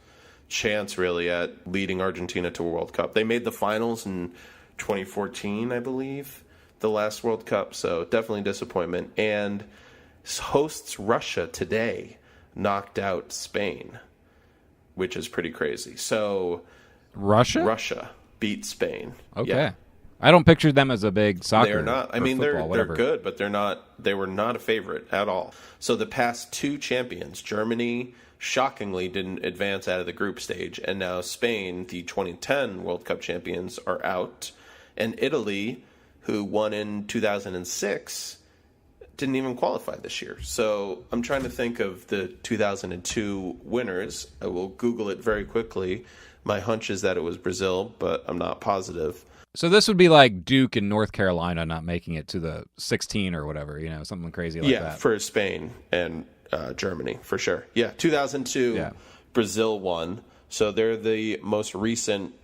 chance, really, at leading Argentina to a World Cup. They made the finals in 2014, I believe, the last World Cup. So definitely disappointment. And hosts Russia today knocked out Spain, which is pretty crazy. So Russia beat Spain.
Okay.
Yeah.
I don't picture them as a big soccer.
They're not. I mean,
football,
they're good, but they're not. They were not a favorite at all. So the past two champions, Germany, shockingly didn't advance out of the group stage, and now Spain, the 2010 World Cup champions, are out, and Italy, who won in 2006, didn't even qualify this year. So I'm trying to think of the 2002 winners. I will Google it very quickly. My hunch is that it was Brazil, but I'm not positive.
So this would be like Duke and North Carolina not making it to the 16 or whatever, something crazy like that.
Yeah, for Spain and Germany, for sure. Yeah, 2002, Brazil won. So they're the most recent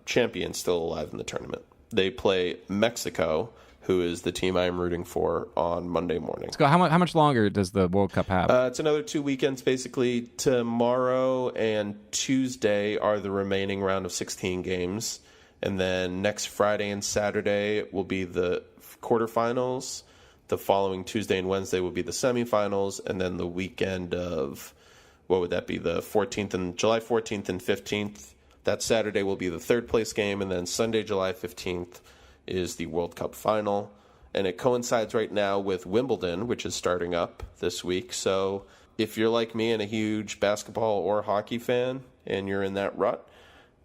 champions still alive in the tournament. They play Mexico, who is the team I am rooting for, on Monday morning.
How much longer does the World Cup have?
It's another 2 weekends, basically. Tomorrow and Tuesday are the remaining round of 16 games. And then next Friday and Saturday will be the quarterfinals. The following Tuesday and Wednesday will be the semifinals. And then the weekend of, what would that be, the 14th and July 14th and 15th. That Saturday will be the third place game. And then Sunday, July 15th, is the World Cup final. And it coincides right now with Wimbledon, which is starting up this week. So if you're like me and a huge basketball or hockey fan and you're in that rut,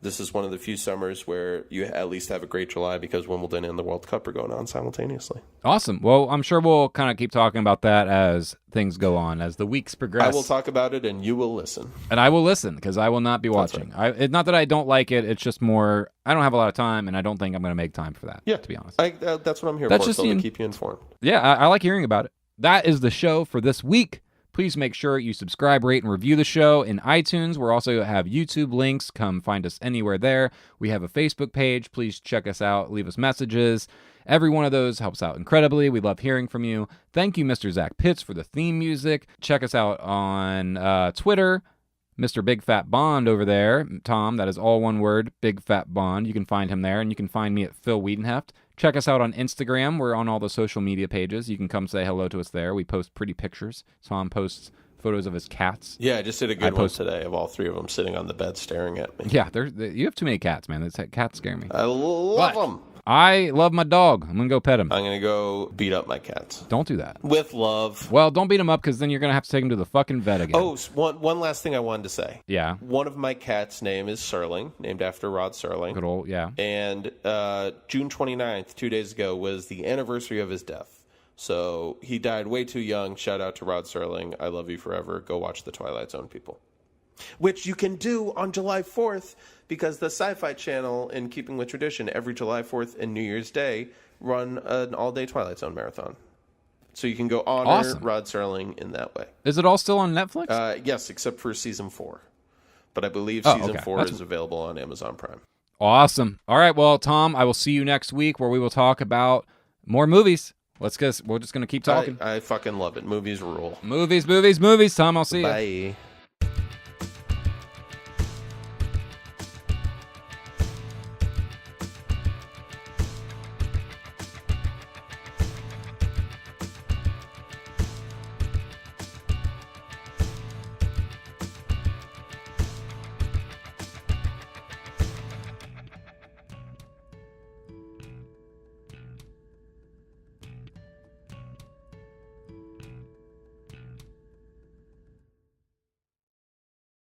this is one of the few summers where you at least have a great July because Wimbledon and the World Cup are going on simultaneously.
Awesome. Well, I'm sure we'll kind of keep talking about that as things go on, as the weeks progress.
I will talk about it and you will listen.
And I will listen because I will not be watching.
Right.
It's not that I don't like it. It's just more, I don't have a lot of time and I don't think I'm going to make time for that, to be honest.
That's what I'm here for, to keep you informed.
Yeah, I like hearing about it. That is the show for this week. Please make sure you subscribe, rate, and review the show in iTunes. We also have YouTube links. Come find us anywhere there. We have a Facebook page. Please check us out. Leave us messages. Every one of those helps out incredibly. We love hearing from you. Thank you, Mr. Zach Pitts, for the theme music. Check us out on Twitter. Mr. Big Fat Bond over there. Tom, that is all one word, Big Fat Bond. You can find him there, and you can find me at Phil Wiedenheft. Check us out on Instagram. We're on all the social media pages. You can come say hello to us there. We post pretty pictures. Tom posts photos of his cats.
Yeah, I just did a good one today of all 3 of them sitting on the bed staring at me.
Yeah, you have too many cats, man. Cats scare me.
I love them.
I love my dog. I'm going to go pet him.
I'm going to go beat up my cats.
Don't do that.
With love.
Well, don't beat him up because then you're going to have to take him to the fucking vet again.
Oh, one last thing I wanted to say.
Yeah.
One of my cats' name is Serling, named after Rod Serling.
Good old, yeah.
And June 29th, 2 days ago, was the anniversary of his death. So he died way too young. Shout out to Rod Serling. I love you forever. Go watch The Twilight Zone, people. Which you can do on July 4th because the Sci-Fi Channel, in keeping with tradition, every July 4th and New Year's Day run an all-day Twilight Zone marathon. So you can go honor Rod Serling in that way.
Is it all still on Netflix?
Yes, except for season 4. But I believe season 4 is available on Amazon Prime.
Awesome. All right, well, Tom, I will see you next week where we will talk about more movies. We're just going to keep talking.
I fucking love it. Movies rule.
Movies. Tom, I'll see you.
Bye.